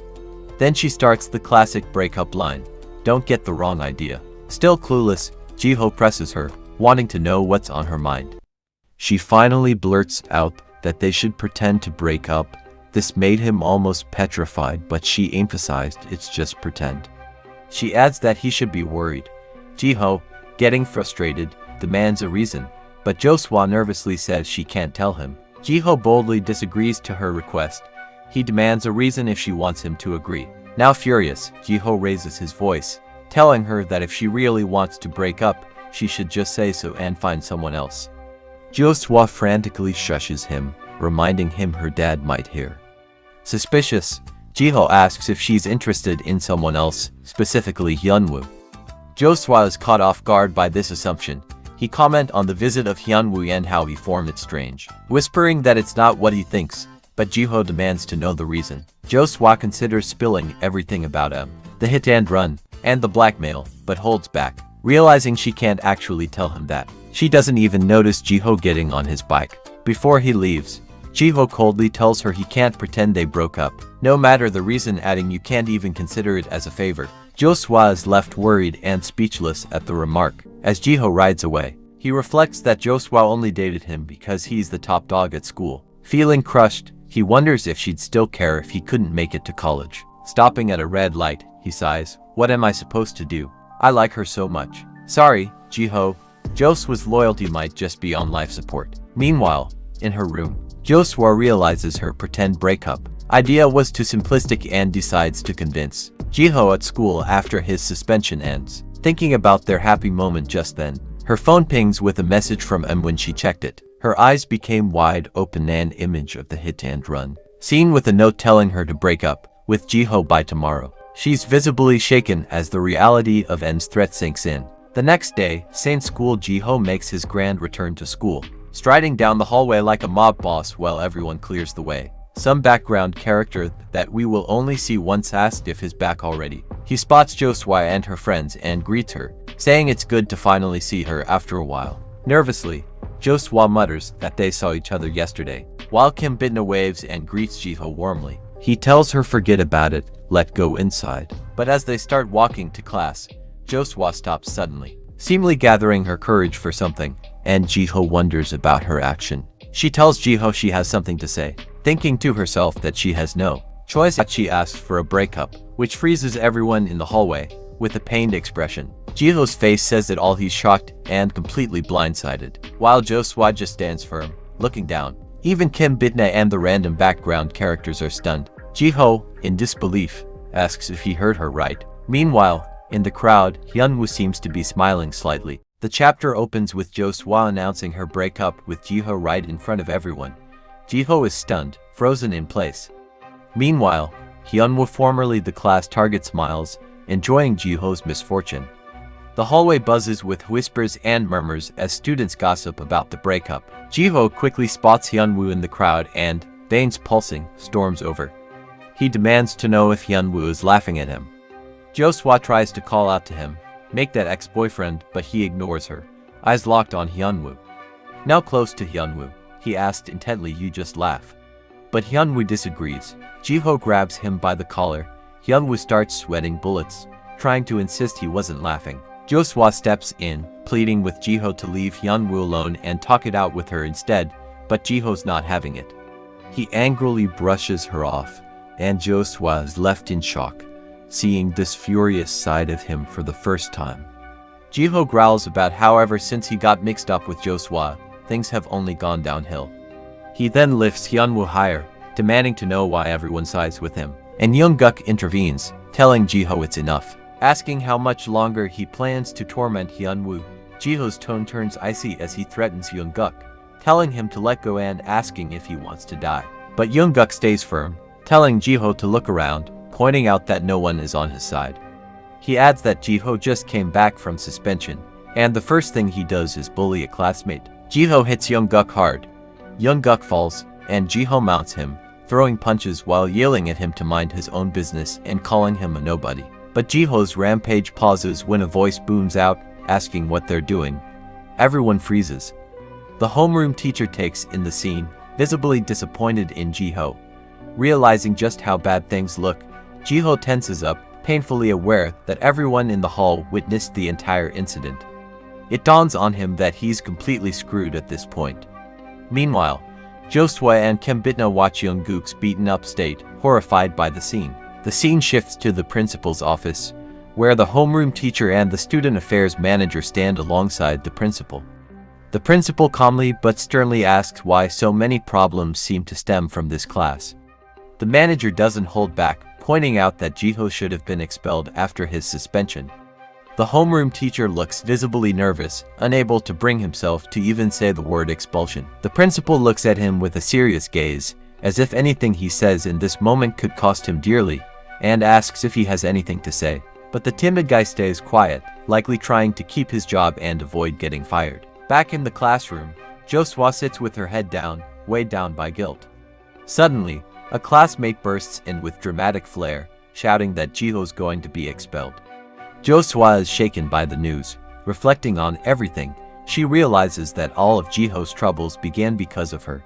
Then she starts the classic breakup line, "Don't get the wrong idea." Still clueless, Jiho presses her, wanting to know what's on her mind. She finally blurts out that they should pretend to break up. This made him almost petrified, but she emphasized it's just pretend. She adds that he should be worried. Jiho, getting frustrated, demands a reason, but Jo-swa nervously says she can't tell him. Jiho boldly disagrees to her request. He demands a reason if she wants him to agree. Now furious, Jiho raises his voice, telling her that if she really wants to break up, she should just say so and find someone else. Jo-swa frantically shushes him, reminding him her dad might hear. Suspicious, Jiho asks if she's interested in someone else, specifically Hyunwoo. Jo-swa is caught off guard by this assumption. He comments on the visit of Hyunwoo and how he formed it strange, whispering that it's not what he thinks, but Jiho demands to know the reason. Jo-swa considers spilling everything about M, the hit and run, and the blackmail, but holds back, realizing she can't actually tell him that. She doesn't even notice Jiho getting on his bike. Before he leaves, Jiho coldly tells her he can't pretend they broke up, no matter the reason, adding you can't even consider it as a favor. Jo-swa is left worried and speechless at the remark. As Jiho rides away, he reflects that Jo-swa only dated him because he's the top dog at school. Feeling crushed, he wonders if she'd still care if he couldn't make it to college. Stopping at a red light, he sighs, "What am I supposed to do? I like her so much." "Sorry, Jiho. Jo-swa's loyalty might just be on life support." Meanwhile, in her room, Jo-swa realizes her pretend breakup idea was too simplistic and decides to convince Jiho at school after his suspension ends. Thinking about their happy moment just then, her phone pings with a message from M. When she checked it, her eyes became wide open, an image of the hit and run, seen with a note telling her to break up with Jiho by tomorrow. She's visibly shaken as the reality of N's threat sinks in. The next day, same school, Jiho makes his grand return to school. striding down the hallway like a mob boss while everyone clears the way. Some background character that we will only see once asked if he's back already. He spots Joswa and her friends and greets her, saying it's good to finally see her after a while. Nervously, Joswa mutters that they saw each other yesterday, while Kim Bitna waves and greets Jiho warmly. He tells her forget about it, let go inside. But as they start walking to class, Joswa stops suddenly, seemingly gathering her courage for something, and Jiho wonders about her action. She tells Jiho she has something to say, thinking to herself that she has no choice. She asks for a breakup, which freezes everyone in the hallway with a pained expression. Jiho's face says it all. He's shocked and completely blindsided, while Joswa just stands firm, looking down. Even Kim Bitna and the random background characters are stunned. Jiho, in disbelief, asks if he heard her right. Meanwhile, in the crowd, Hyunwoo seems to be smiling slightly. The chapter opens with Joswa announcing her breakup with Jiho right in front of everyone. Jiho is stunned, frozen in place. Meanwhile, Hyunwoo, formerly the class target, smiles, enjoying Jiho's misfortune. The hallway buzzes with whispers and murmurs as students gossip about the breakup. Jiho quickly spots Hyunwoo in the crowd and, veins pulsing, storms over. He demands to know if Hyunwoo is laughing at him. Joswa tries to call out to him, make that ex-boyfriend, but he ignores her, eyes locked on Hyunwoo. Now close to Hyunwoo, he asked intently, you just laugh. But Hyunwoo disagrees. Jiho grabs him by the collar. Hyunwoo starts sweating bullets, trying to insist he wasn't laughing. Joswa steps in, pleading with Jiho to leave Hyunwoo alone and talk it out with her instead, but Jiho's not having it. He angrily brushes her off, and Joswa is left in shock, seeing this furious side of him for the first time. Jiho growls about how ever since he got mixed up with Joswa, things have only gone downhill. He then lifts Hyunwoo higher, demanding to know why everyone sides with him. And Yoongguk intervenes, telling Jiho it's enough, asking how much longer he plans to torment Hyunwoo. Jiho's tone turns icy as he threatens Yoongguk, telling him to let go and asking if he wants to die. But Yoongguk stays firm, telling Jiho to look around, pointing out that no one is on his side. He adds that Jiho just came back from suspension, and the first thing he does is bully a classmate. Jiho hits Yoongguk hard. Yoongguk falls, and Jiho mounts him, throwing punches while yelling at him to mind his own business and calling him a nobody. But Jiho's rampage pauses when a voice booms out, asking what they're doing. Everyone freezes. The homeroom teacher takes in the scene, visibly disappointed in Jiho. Realizing just how bad things look, Jiho tenses up, painfully aware that everyone in the hall witnessed the entire incident. It dawns on him that he's completely screwed at this point. Meanwhile, Joswa and Kim Bitna watch Yoongguk's beaten up state, horrified by the scene. The scene shifts to the principal's office, where the homeroom teacher and the student affairs manager stand alongside the principal. The principal calmly but sternly asks why so many problems seem to stem from this class. The manager doesn't hold back, pointing out that Jiho should have been expelled after his suspension. The homeroom teacher looks visibly nervous, unable to bring himself to even say the word expulsion. The principal looks at him with a serious gaze, as if anything he says in this moment could cost him dearly, and asks if he has anything to say. But the timid guy stays quiet, likely trying to keep his job and avoid getting fired. Back in the classroom, Joswa sits with her head down, weighed down by guilt. Suddenly, a classmate bursts in with dramatic flair, shouting that Jiho's going to be expelled. Joswa is shaken by the news. Reflecting on everything, she realizes that all of Jiho's troubles began because of her.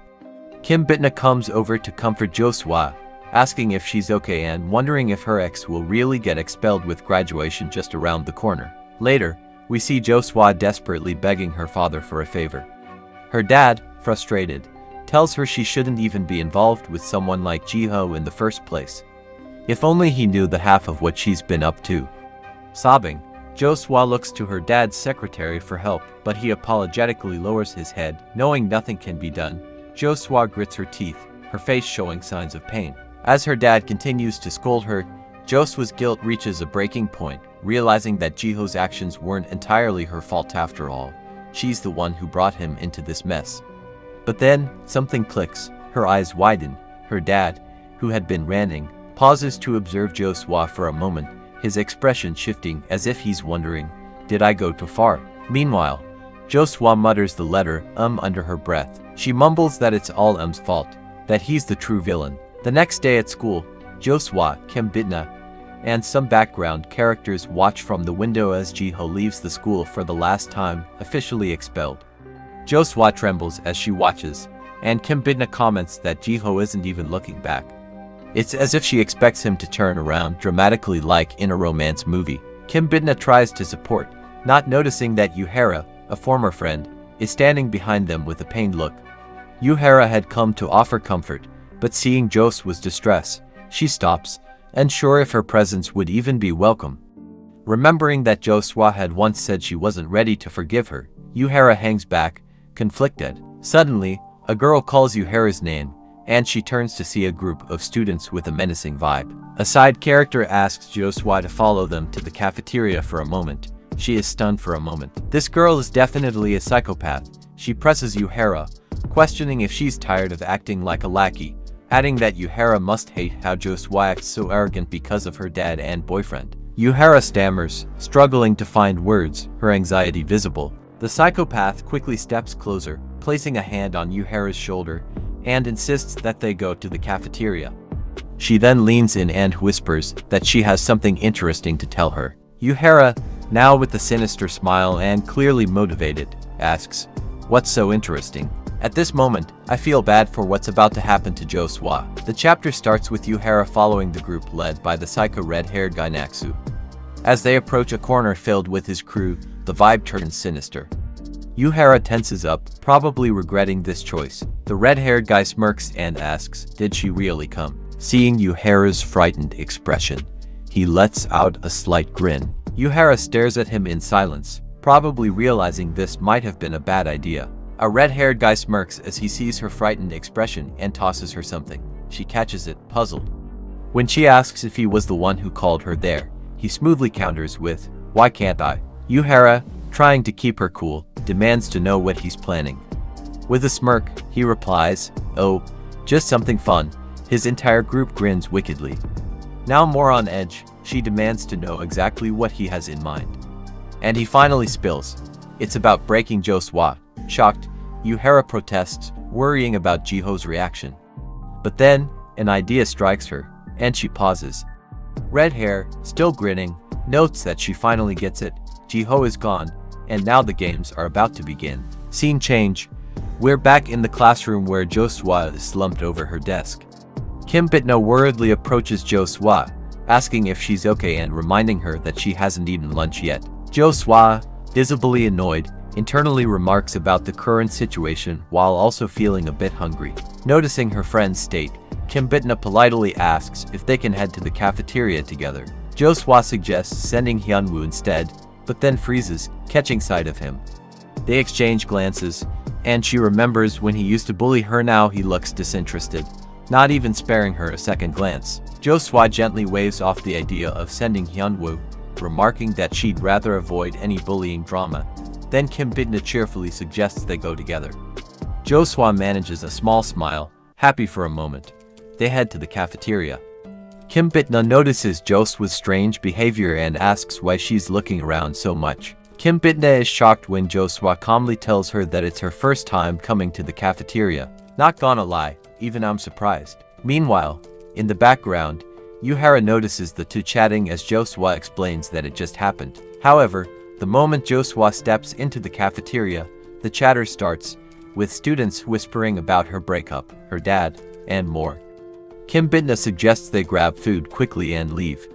Kim Bitna comes over to comfort Joswa, asking if she's okay and wondering if her ex will really get expelled with graduation just around the corner. Later, we see Joswa desperately begging her father for a favor. Her dad, frustrated, tells her she shouldn't even be involved with someone like Jiho in the first place. If only he knew the half of what she's been up to. Sobbing, Joswa looks to her dad's secretary for help, but he apologetically lowers his head, knowing nothing can be done. Joswa grits her teeth, her face showing signs of pain. As her dad continues to scold her, Joswa's guilt reaches a breaking point, realizing that Jiho's actions weren't entirely her fault after all. She's the one who brought him into this mess. But then, something clicks. Her eyes widen. Her dad, who had been ranting, pauses to observe Joswa for a moment, his expression shifting as if he's wondering, did I go too far? Meanwhile, Jo-swa mutters the letter under her breath. She mumbles that it's all fault, that he's the true villain. The next day at school, Jo-swa, Kim Bitna, and some background characters watch from the window as Ji-ho leaves the school for the last time, officially expelled. Jo-swa trembles as she watches, and Kim Bitna comments that Ji-ho isn't even looking back. It's as if she expects him to turn around dramatically like in a romance movie. Kim Bitna tries to support, not noticing that Yuhara, a former friend, is standing behind them with a pained look. Yuhara had come to offer comfort, but seeing Jo-swa's distress, she stops, unsure if her presence would even be welcome. Remembering that Jo-swa had once said she wasn't ready to forgive her, Yuhara hangs back, conflicted. Suddenly, a girl calls Yuhara's name, and she turns to see a group of students with a menacing vibe. A side character asks Jo-swa to follow them to the cafeteria for a moment. She is stunned for a moment. This girl is definitely a psychopath. She presses Yuhara, questioning if she's tired of acting like a lackey, adding that Yuhara must hate how Jo-swa acts so arrogant because of her dad and boyfriend. Yuhara stammers, struggling to find words, her anxiety visible. The psychopath quickly steps closer, placing a hand on Yuhara's shoulder, and insists that they go to the cafeteria. She then leans in and whispers that she has something interesting to tell her. Yuhara, now with a sinister smile and clearly motivated, asks, "What's so interesting?" At this moment, I feel bad for what's about to happen to Jo-swa. The chapter starts with Yuhara following the group led by the psycho red-haired guy Naksu. As they approach a corner filled with his crew, the vibe turns sinister. Yuhara tenses up, probably regretting this choice. The red-haired guy smirks and asks, "Did she really come?" Seeing Yuhara's frightened expression, he lets out a slight grin. Yuhara stares at him in silence, probably realizing this might have been a bad idea. A red-haired guy smirks as he sees her frightened expression and tosses her something. She catches it, puzzled. When she asks if he was the one who called her there, he smoothly counters with, "Why can't I?" Yuhara, trying to keep her cool, demands to know what he's planning. With a smirk, he replies, "Oh, just something fun." His entire group grins wickedly. Now more on edge, she demands to know exactly what he has in mind. And he finally spills. It's about breaking Jo-swa. Shocked, Yuhara protests, worrying about Ji-ho's reaction. But then, an idea strikes her, and she pauses. Red hair, still grinning, notes that she finally gets it. Ji-ho is gone, and now the games are about to begin. Scene change. We're back in the classroom where Jo-swa is slumped over her desk. Kim Bitna worriedly approaches Jo-swa, asking if she's okay and reminding her that she hasn't eaten lunch yet. Jo-swa, visibly annoyed, internally remarks about the current situation while also feeling a bit hungry. Noticing her friend's state, Kim Bitna politely asks if they can head to the cafeteria together. Jo-swa suggests sending Hyunwoo instead, but then freezes, catching sight of him. They exchange glances, and she remembers when he used to bully her. Now he looks disinterested, not even sparing her a second glance. Jo-swa gently waves off the idea of sending Hyunwoo, remarking that she'd rather avoid any bullying drama. Then Kim Bitna cheerfully suggests they go together. Jo-swa manages a small smile, happy for a moment. They head to the cafeteria. Kim Bitna notices Jo-swa's strange behavior and asks why she's looking around so much. Kim Bitna is shocked when Jo-swa calmly tells her that it's her first time coming to the cafeteria. Not gonna lie, even I'm surprised. Meanwhile, in the background, Yuhara notices the two chatting as Jo-swa explains that it just happened. However, the moment Jo-swa steps into the cafeteria, the chatter starts, with students whispering about her breakup, her dad, and more. Kim Bitna suggests they grab food quickly and leave.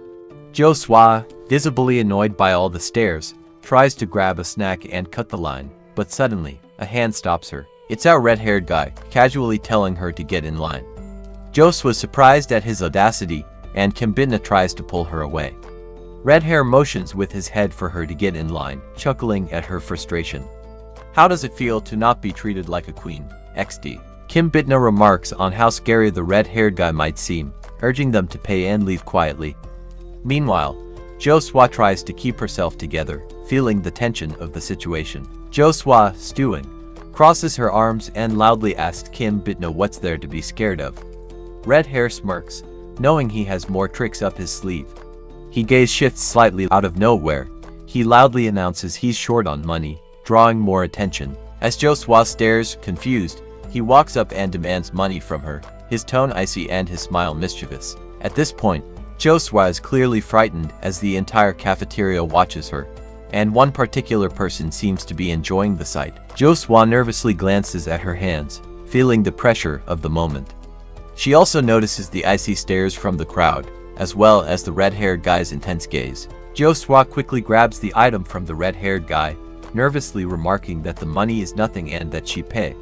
Jo-swa, visibly annoyed by all the stares, tries to grab a snack and cut the line, but suddenly, a hand stops her. It's our red-haired guy, casually telling her to get in line. Jo-swa was surprised at his audacity, and Kim Bitna tries to pull her away. Red hair motions with his head for her to get in line, chuckling at her frustration. "How does it feel to not be treated like a queen? XD. Kim Bitna remarks on how scary the red-haired guy might seem, urging them to pay and leave quietly. Meanwhile, Jo-swa tries to keep herself together, feeling the tension of the situation. Jo-swa, stewing, crosses her arms and loudly asks Kim Bitna what's there to be scared of. Red hair smirks, knowing he has more tricks up his sleeve. He gaze shifts slightly out of nowhere. He loudly announces he's short on money, drawing more attention. As Josua stares, confused, he walks up and demands money from her, his tone icy and his smile mischievous. At this point, Josua is clearly frightened as the entire cafeteria watches her, and one particular person seems to be enjoying the sight. Josua nervously glances at her hands, feeling the pressure of the moment. She also notices the icy stares from the crowd, as well as the red-haired guy's intense gaze. Josua quickly grabs the item from the red-haired guy, nervously remarking that the money is nothing and that she pay.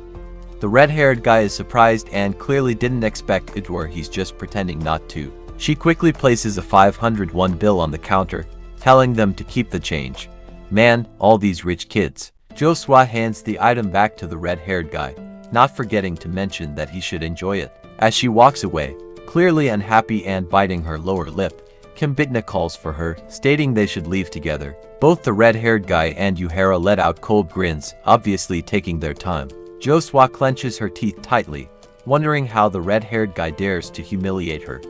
The red-haired guy is surprised and clearly didn't expect it, or he's just pretending not to. She quickly places a 501 bill on the counter, telling them to keep the change. Man, all these rich kids. Josua hands the item back to the red-haired guy, not forgetting to mention that he should enjoy it. As she walks away, clearly unhappy and biting her lower lip, Kim Bitna calls for her, stating they should leave together. Both the red-haired guy and Yuhara let out cold grins, obviously taking their time. Josua clenches her teeth tightly, wondering how the red-haired guy dares to humiliate her.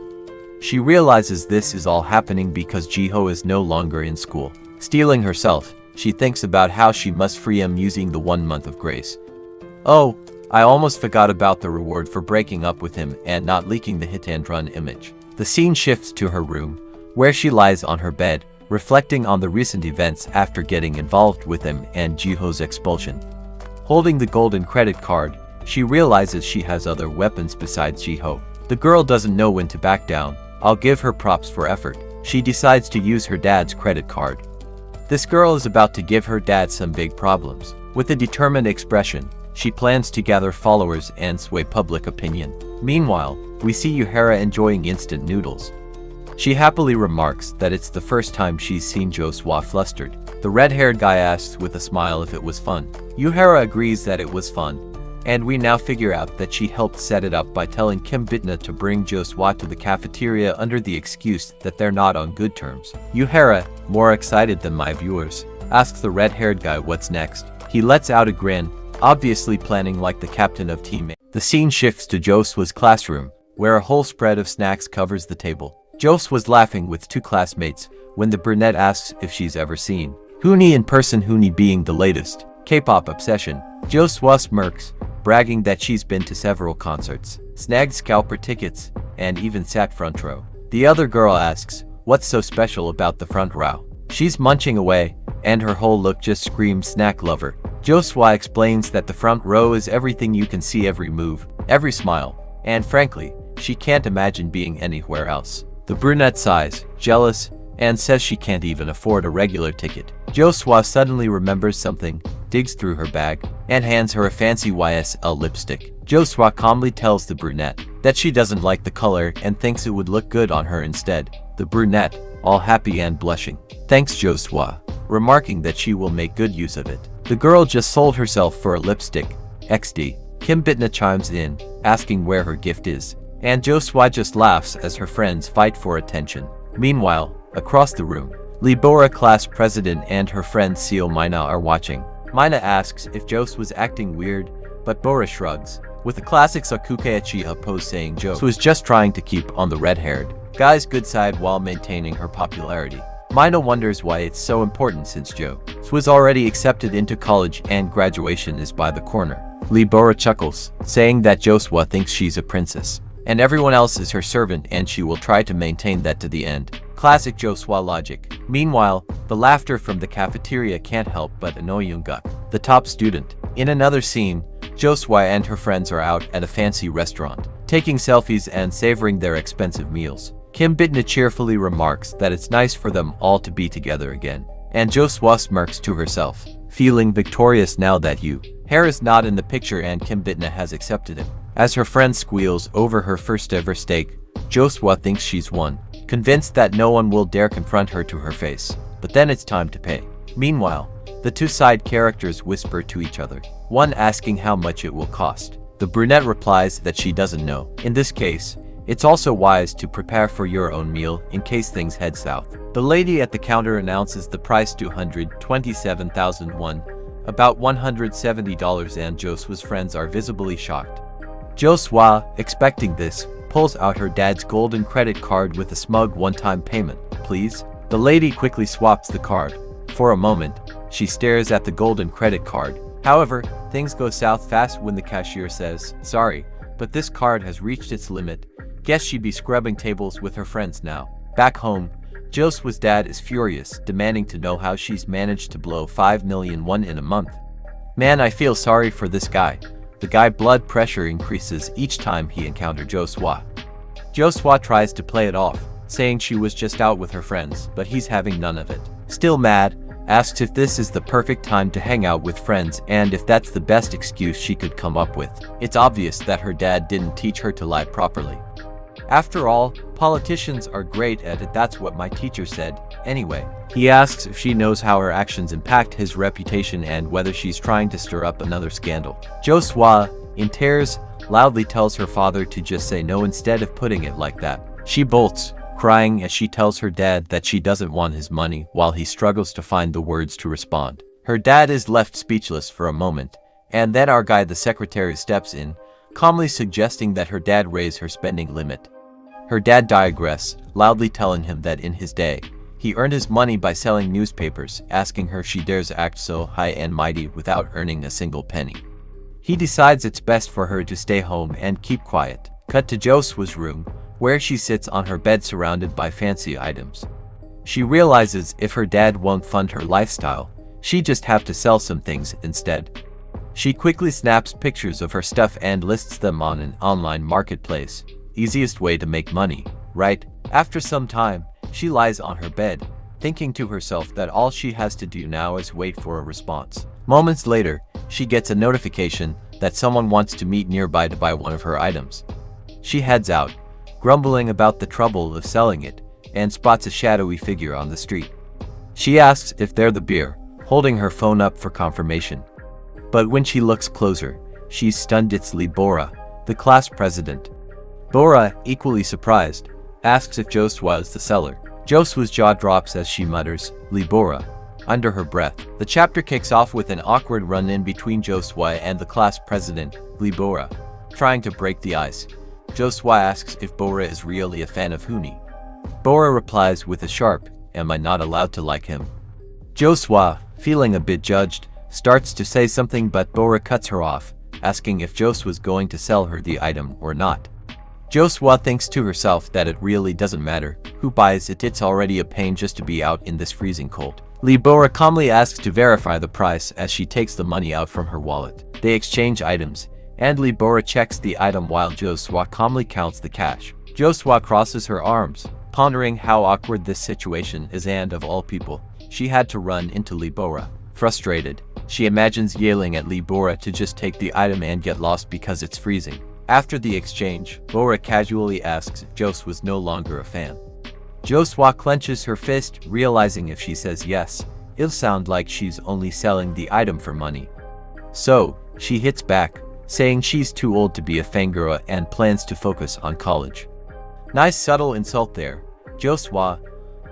She realizes this is all happening because Jiho is no longer in school. Steeling herself, she thinks about how she must free him using the 1 month of grace. Oh, I almost forgot about the reward for breaking up with him and not leaking the hit and run image. The scene shifts to her room, where she lies on her bed, reflecting on the recent events after getting involved with him and Jiho's expulsion. Holding the golden credit card, she realizes she has other weapons besides Jiho. The girl doesn't know when to back down. I'll give her props for effort. She decides to use her dad's credit card. This girl is about to give her dad some big problems. With a determined expression, she plans to gather followers and sway public opinion. Meanwhile, we see Yuhara enjoying instant noodles. She happily remarks that it's the first time she's seen Josua flustered. The red-haired guy asks with a smile if it was fun. Yuhara agrees that it was fun, and we now figure out that she helped set it up by telling Kim Bitna to bring Josua to the cafeteria under the excuse that they're not on good terms. Yuhara, more excited than my viewers, asks the red-haired guy what's next. He lets out a grin, obviously planning like the captain of Team A. The scene shifts to Josua's classroom, where a whole spread of snacks covers the table. Jos was laughing with two classmates when the brunette asks if she's ever seen Hooni in person, Hooni being the latest K-pop obsession. Josua smirks, bragging that she's been to several concerts, snagged scalper tickets, and even sat front row. The other girl asks, what's so special about the front row? She's munching away, and her whole look just screams snack lover. Josua explains that the front row is everything, you can see every move, every smile, and frankly, she can't imagine being anywhere else. The brunette sighs, jealous, and says she can't even afford a regular ticket. Josua suddenly remembers something, digs through her bag, and hands her a fancy YSL lipstick. Josua calmly tells the brunette that she doesn't like the color and thinks it would look good on her instead. The brunette, all happy and blushing, thanks Josua, remarking that she will make good use of it. The girl just sold herself for a lipstick. XD. Kim Bitna chimes in, asking where her gift is, and Josua just laughs as her friends fight for attention. Meanwhile, across the room, Libora class president and her friend Seo Mina are watching. Mina asks if Jos was acting weird, but Bora shrugs, with the classic Sakuke Uchiha pose saying Jos was just trying to keep on the red-haired guy's good side while maintaining her popularity. Mina wonders why it's so important since Jos was already accepted into college and graduation is by the corner. Libora chuckles, saying that Josua thinks she's a princess, and everyone else is her servant and she will try to maintain that to the end. Classic Josua logic. Meanwhile, the laughter from the cafeteria can't help but annoy Yoongguk, the top student. In another scene, Josua and her friends are out at a fancy restaurant, taking selfies and savoring their expensive meals. Kim Bitna cheerfully remarks that it's nice for them all to be together again, and Josua smirks to herself, feeling victorious now that Yuhara is not in the picture and Kim Bitna has accepted him. As her friend squeals over her first ever steak, Josua thinks she's won, convinced that no one will dare confront her to her face. But then it's time to pay. Meanwhile, the two side characters whisper to each other, one asking how much it will cost. The brunette replies that she doesn't know. In this case, it's also wise to prepare for your own meal in case things head south. The lady at the counter announces the price, 227,001, about $170, and Josua's friends are visibly shocked. Josua, expecting this, pulls out her dad's golden credit card with a smug one-time payment. Please? The lady quickly swaps the card. For a moment, She stares at the golden credit card. However, things go south fast when the cashier says, "Sorry, but this card has reached its limit." Guess she'd be scrubbing tables with her friends now. Back home, Josua's dad is furious, demanding to know how she's managed to blow 5 million won in a month. "Man, I feel sorry for this guy." The guy's blood pressure increases each time he encounters Josua. Josua tries to play it off, saying she was just out with her friends, but he's having none of it. Still mad, asks if this is the perfect time to hang out with friends and if that's the best excuse she could come up with. It's obvious that her dad didn't teach her to lie properly. "After all, politicians are great at it, that's what my teacher said." Anyway, he asks if she knows how her actions impact his reputation and whether she's trying to stir up another scandal. Josua, in tears, loudly tells her father to just say no instead of putting it like that. She bolts, crying as she tells her dad that she doesn't want his money while he struggles to find the words to respond. Her dad is left speechless for a moment, and then our guy the secretary steps in, calmly suggesting that her dad raise her spending limit. Her dad digresses, loudly telling him that in his day, he earned his money by selling newspapers, asking her she dares act so high and mighty without earning a single penny. He decides it's best for her to stay home and keep quiet. Cut to Josua's room, where she sits on her bed surrounded by fancy items. She realizes if her dad won't fund her lifestyle, she'd just have to sell some things instead. She quickly snaps pictures of her stuff and lists them on an online marketplace. Easiest way to make money, right? After some time, she lies on her bed, thinking to herself that all she has to do now is wait for a response. Moments later, she gets a notification that someone wants to meet nearby to buy one of her items. She heads out, grumbling about the trouble of selling it, and spots a shadowy figure on the street. She asks if they're the beer, holding her phone up for confirmation. But when she looks closer, she's stunned. It's Bora, the class president. Bora, equally surprised, asks if Josua is the seller. Josua's jaw drops as she mutters, "Bora," under her breath. The chapter kicks off with an awkward run-in between Josua and the class president, Bora, trying to break the ice. Josua asks if Bora is really a fan of Huni. Bora replies with a sharp, "Am I not allowed to like him?" Josua, feeling a bit judged, starts to say something but Bora cuts her off, asking if Josua's going to sell her the item or not. Josua thinks to herself that it really doesn't matter who buys it, it's already a pain just to be out in this freezing cold. Bora calmly asks to verify the price as she takes the money out from her wallet. They exchange items, and Bora checks the item while Josua calmly counts the cash. Josua crosses her arms, pondering how awkward this situation is, and of all people, she had to run into Bora. Frustrated, she imagines yelling at Bora to just take the item and get lost because it's freezing. After the exchange, Bora casually asks if Josua's no longer a fan. Josua clenches her fist, realizing if she says yes, it'll sound like she's only selling the item for money. So, she hits back, saying she's too old to be a fangirl and plans to focus on college. Nice subtle insult there, Josua.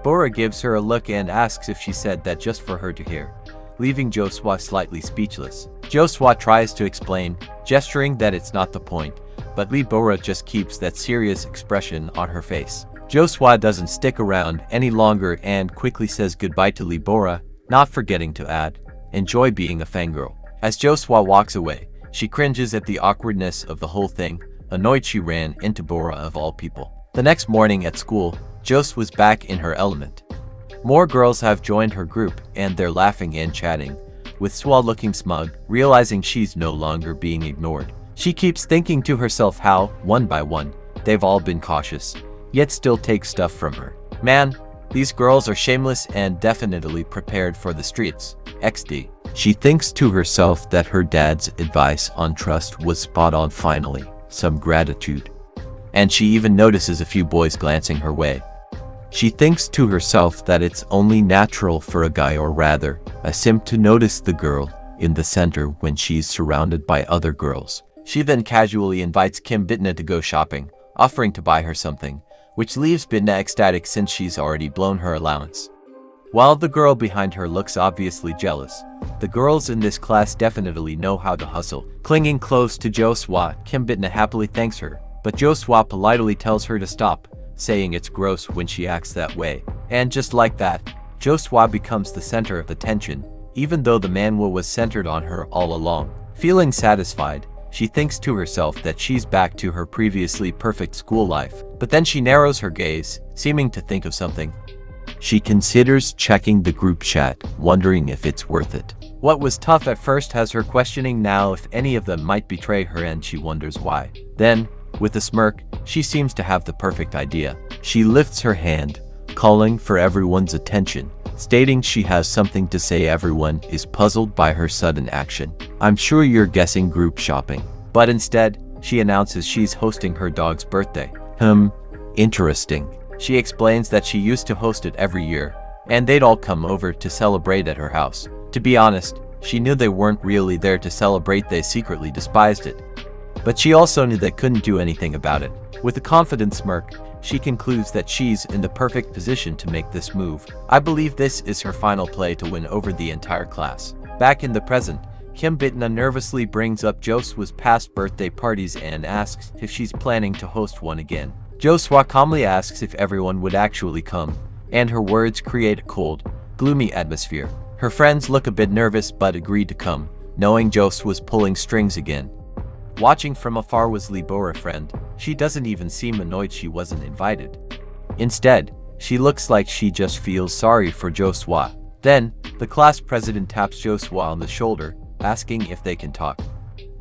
Bora gives her a look and asks if she said that just for her to hear, leaving Josua slightly speechless. Josua tries to explain, gesturing that it's not the point, but Bora just keeps that serious expression on her face. Josua doesn't stick around any longer and quickly says goodbye to Bora, not forgetting to add, "Enjoy being a fangirl." As Josua walks away, she cringes at the awkwardness of the whole thing, annoyed she ran into Bora of all people. The next morning at school, Jos was back in her element. More girls have joined her group, and they're laughing and chatting, with Swa looking smug, realizing she's no longer being ignored. She keeps thinking to herself how, one by one, they've all been cautious, yet still take stuff from her. Man, these girls are shameless and definitely prepared for the streets. XD. She thinks to herself that her dad's advice on trust was spot on finally, some gratitude. And she even notices a few boys glancing her way. She thinks to herself that it's only natural for a guy, or rather, a simp, to notice the girl in the center when she's surrounded by other girls. She then casually invites Kim Bitna to go shopping, offering to buy her something, which leaves Bitna ecstatic since she's already blown her allowance. While the girl behind her looks obviously jealous, the girls in this class definitely know how to hustle. Clinging close to Joswa, Kim Bitna happily thanks her, but Joswa politely tells her to stop, saying it's gross when she acts that way. And just like that, Joswa becomes the center of attention, even though the manhwa was centered on her all along. Feeling satisfied, she thinks to herself that she's back to her previously perfect school life. But then she narrows her gaze, seeming to think of something. She considers checking the group chat, wondering if it's worth it. What was tough at first has her questioning now if any of them might betray her, and she wonders why. Then, with a smirk, she seems to have the perfect idea. She lifts her hand, calling for everyone's attention, stating she has something to say. Everyone is puzzled by her sudden action. I'm sure you're guessing group shopping. But instead, she announces she's hosting her dog's birthday. Interesting. She explains that she used to host it every year, and they'd all come over to celebrate at her house. To be honest, she knew they weren't really there to celebrate, they secretly despised it. But she also knew they couldn't do anything about it. With a confident smirk, she concludes that she's in the perfect position to make this move. I believe this is her final play to win over the entire class. Back in the present, Kim Bitna nervously brings up Josua's past birthday parties and asks if she's planning to host one again. Josua calmly asks if everyone would actually come, and her words create a cold, gloomy atmosphere. Her friends look a bit nervous but agree to come, knowing Josua was pulling strings again. Watching from afar was Libora friend. She doesn't even seem annoyed she wasn't invited. Instead, she looks like she just feels sorry for Josua. Then, the class president taps Josua on the shoulder, asking if they can talk.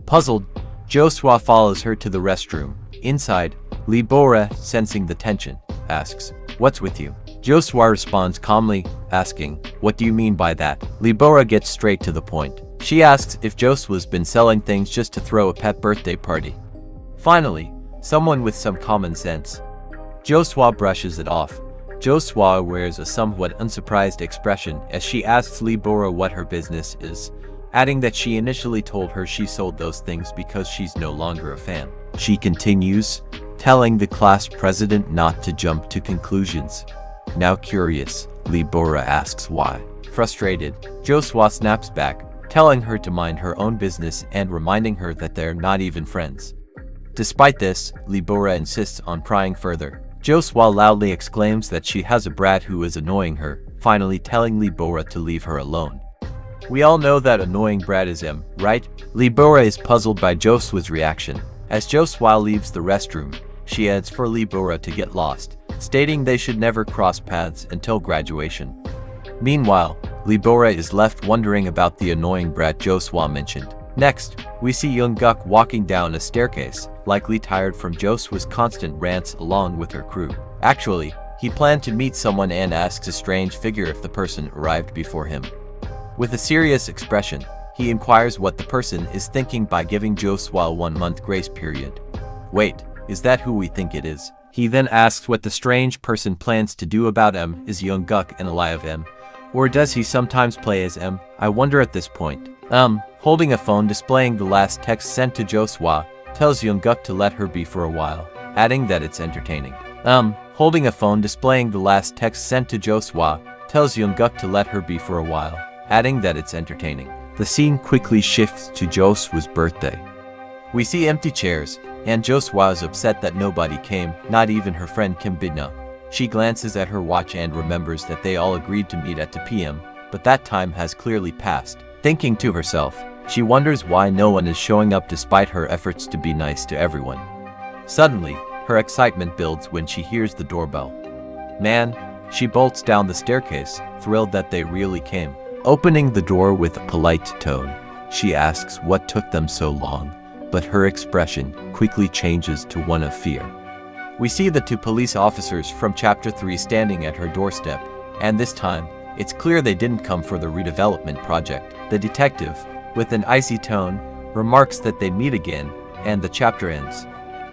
Puzzled, Josua follows her to the restroom. Inside, Libora, sensing the tension, asks, "What's with you?" Josua responds calmly, asking, "What do you mean by that?" Libora gets straight to the point. She asks if Josua's been selling things just to throw a pet birthday party. Finally, someone with some common sense. Josua brushes it off. Josua wears a somewhat unsurprised expression as she asks Libora what her business is, adding that she initially told her she sold those things because she's no longer a fan. She continues, telling the class president not to jump to conclusions. Now curious, Libora asks why. Frustrated, Josua snaps back, telling her to mind her own business and reminding her that they're not even friends. Despite this, Libora insists on prying further. Josua loudly exclaims that she has a brat who is annoying her, finally telling Libora to leave her alone. We all know that annoying brat is him, right? Libora is puzzled by Josua's reaction. As Josua leaves the restroom, she adds for Libora to get lost, stating they should never cross paths until graduation. Meanwhile, Libora is left wondering about the annoying brat Josua mentioned. Next, we see Yoongguk walking down a staircase, likely tired from Josua's constant rants along with her crew. Actually, he planned to meet someone and asks a strange figure if the person arrived before him. With a serious expression, he inquires what the person is thinking by giving Josua a 1-month grace period. Wait, is that who we think it is? He then asks what the strange person plans to do about M. Is Yoongguk an ally of M? Or does he sometimes play as M? I wonder at this point. Holding a phone displaying the last text sent to Josua, tells Yoongguk to let her be for a while, adding that it's entertaining. Holding a phone displaying the last text sent to Josua, tells Yoongguk to let her be for a while, adding that it's entertaining. The scene quickly shifts to Josua's birthday. We see empty chairs, and Josua is upset that nobody came, not even her friend Kim Bitna. She glances at her watch and remembers that they all agreed to meet at 2 p.m., but that time has clearly passed. Thinking to herself, she wonders why no one is showing up despite her efforts to be nice to everyone. Suddenly, her excitement builds when she hears the doorbell. Man, she bolts down the staircase, thrilled that they really came. Opening the door with a polite tone, she asks what took them so long, but her expression quickly changes to one of fear. We see the 2 police officers from Chapter 3 standing at her doorstep, and this time, it's clear they didn't come for the redevelopment project. The detective, with an icy tone, remarks that they meet again, and the chapter ends.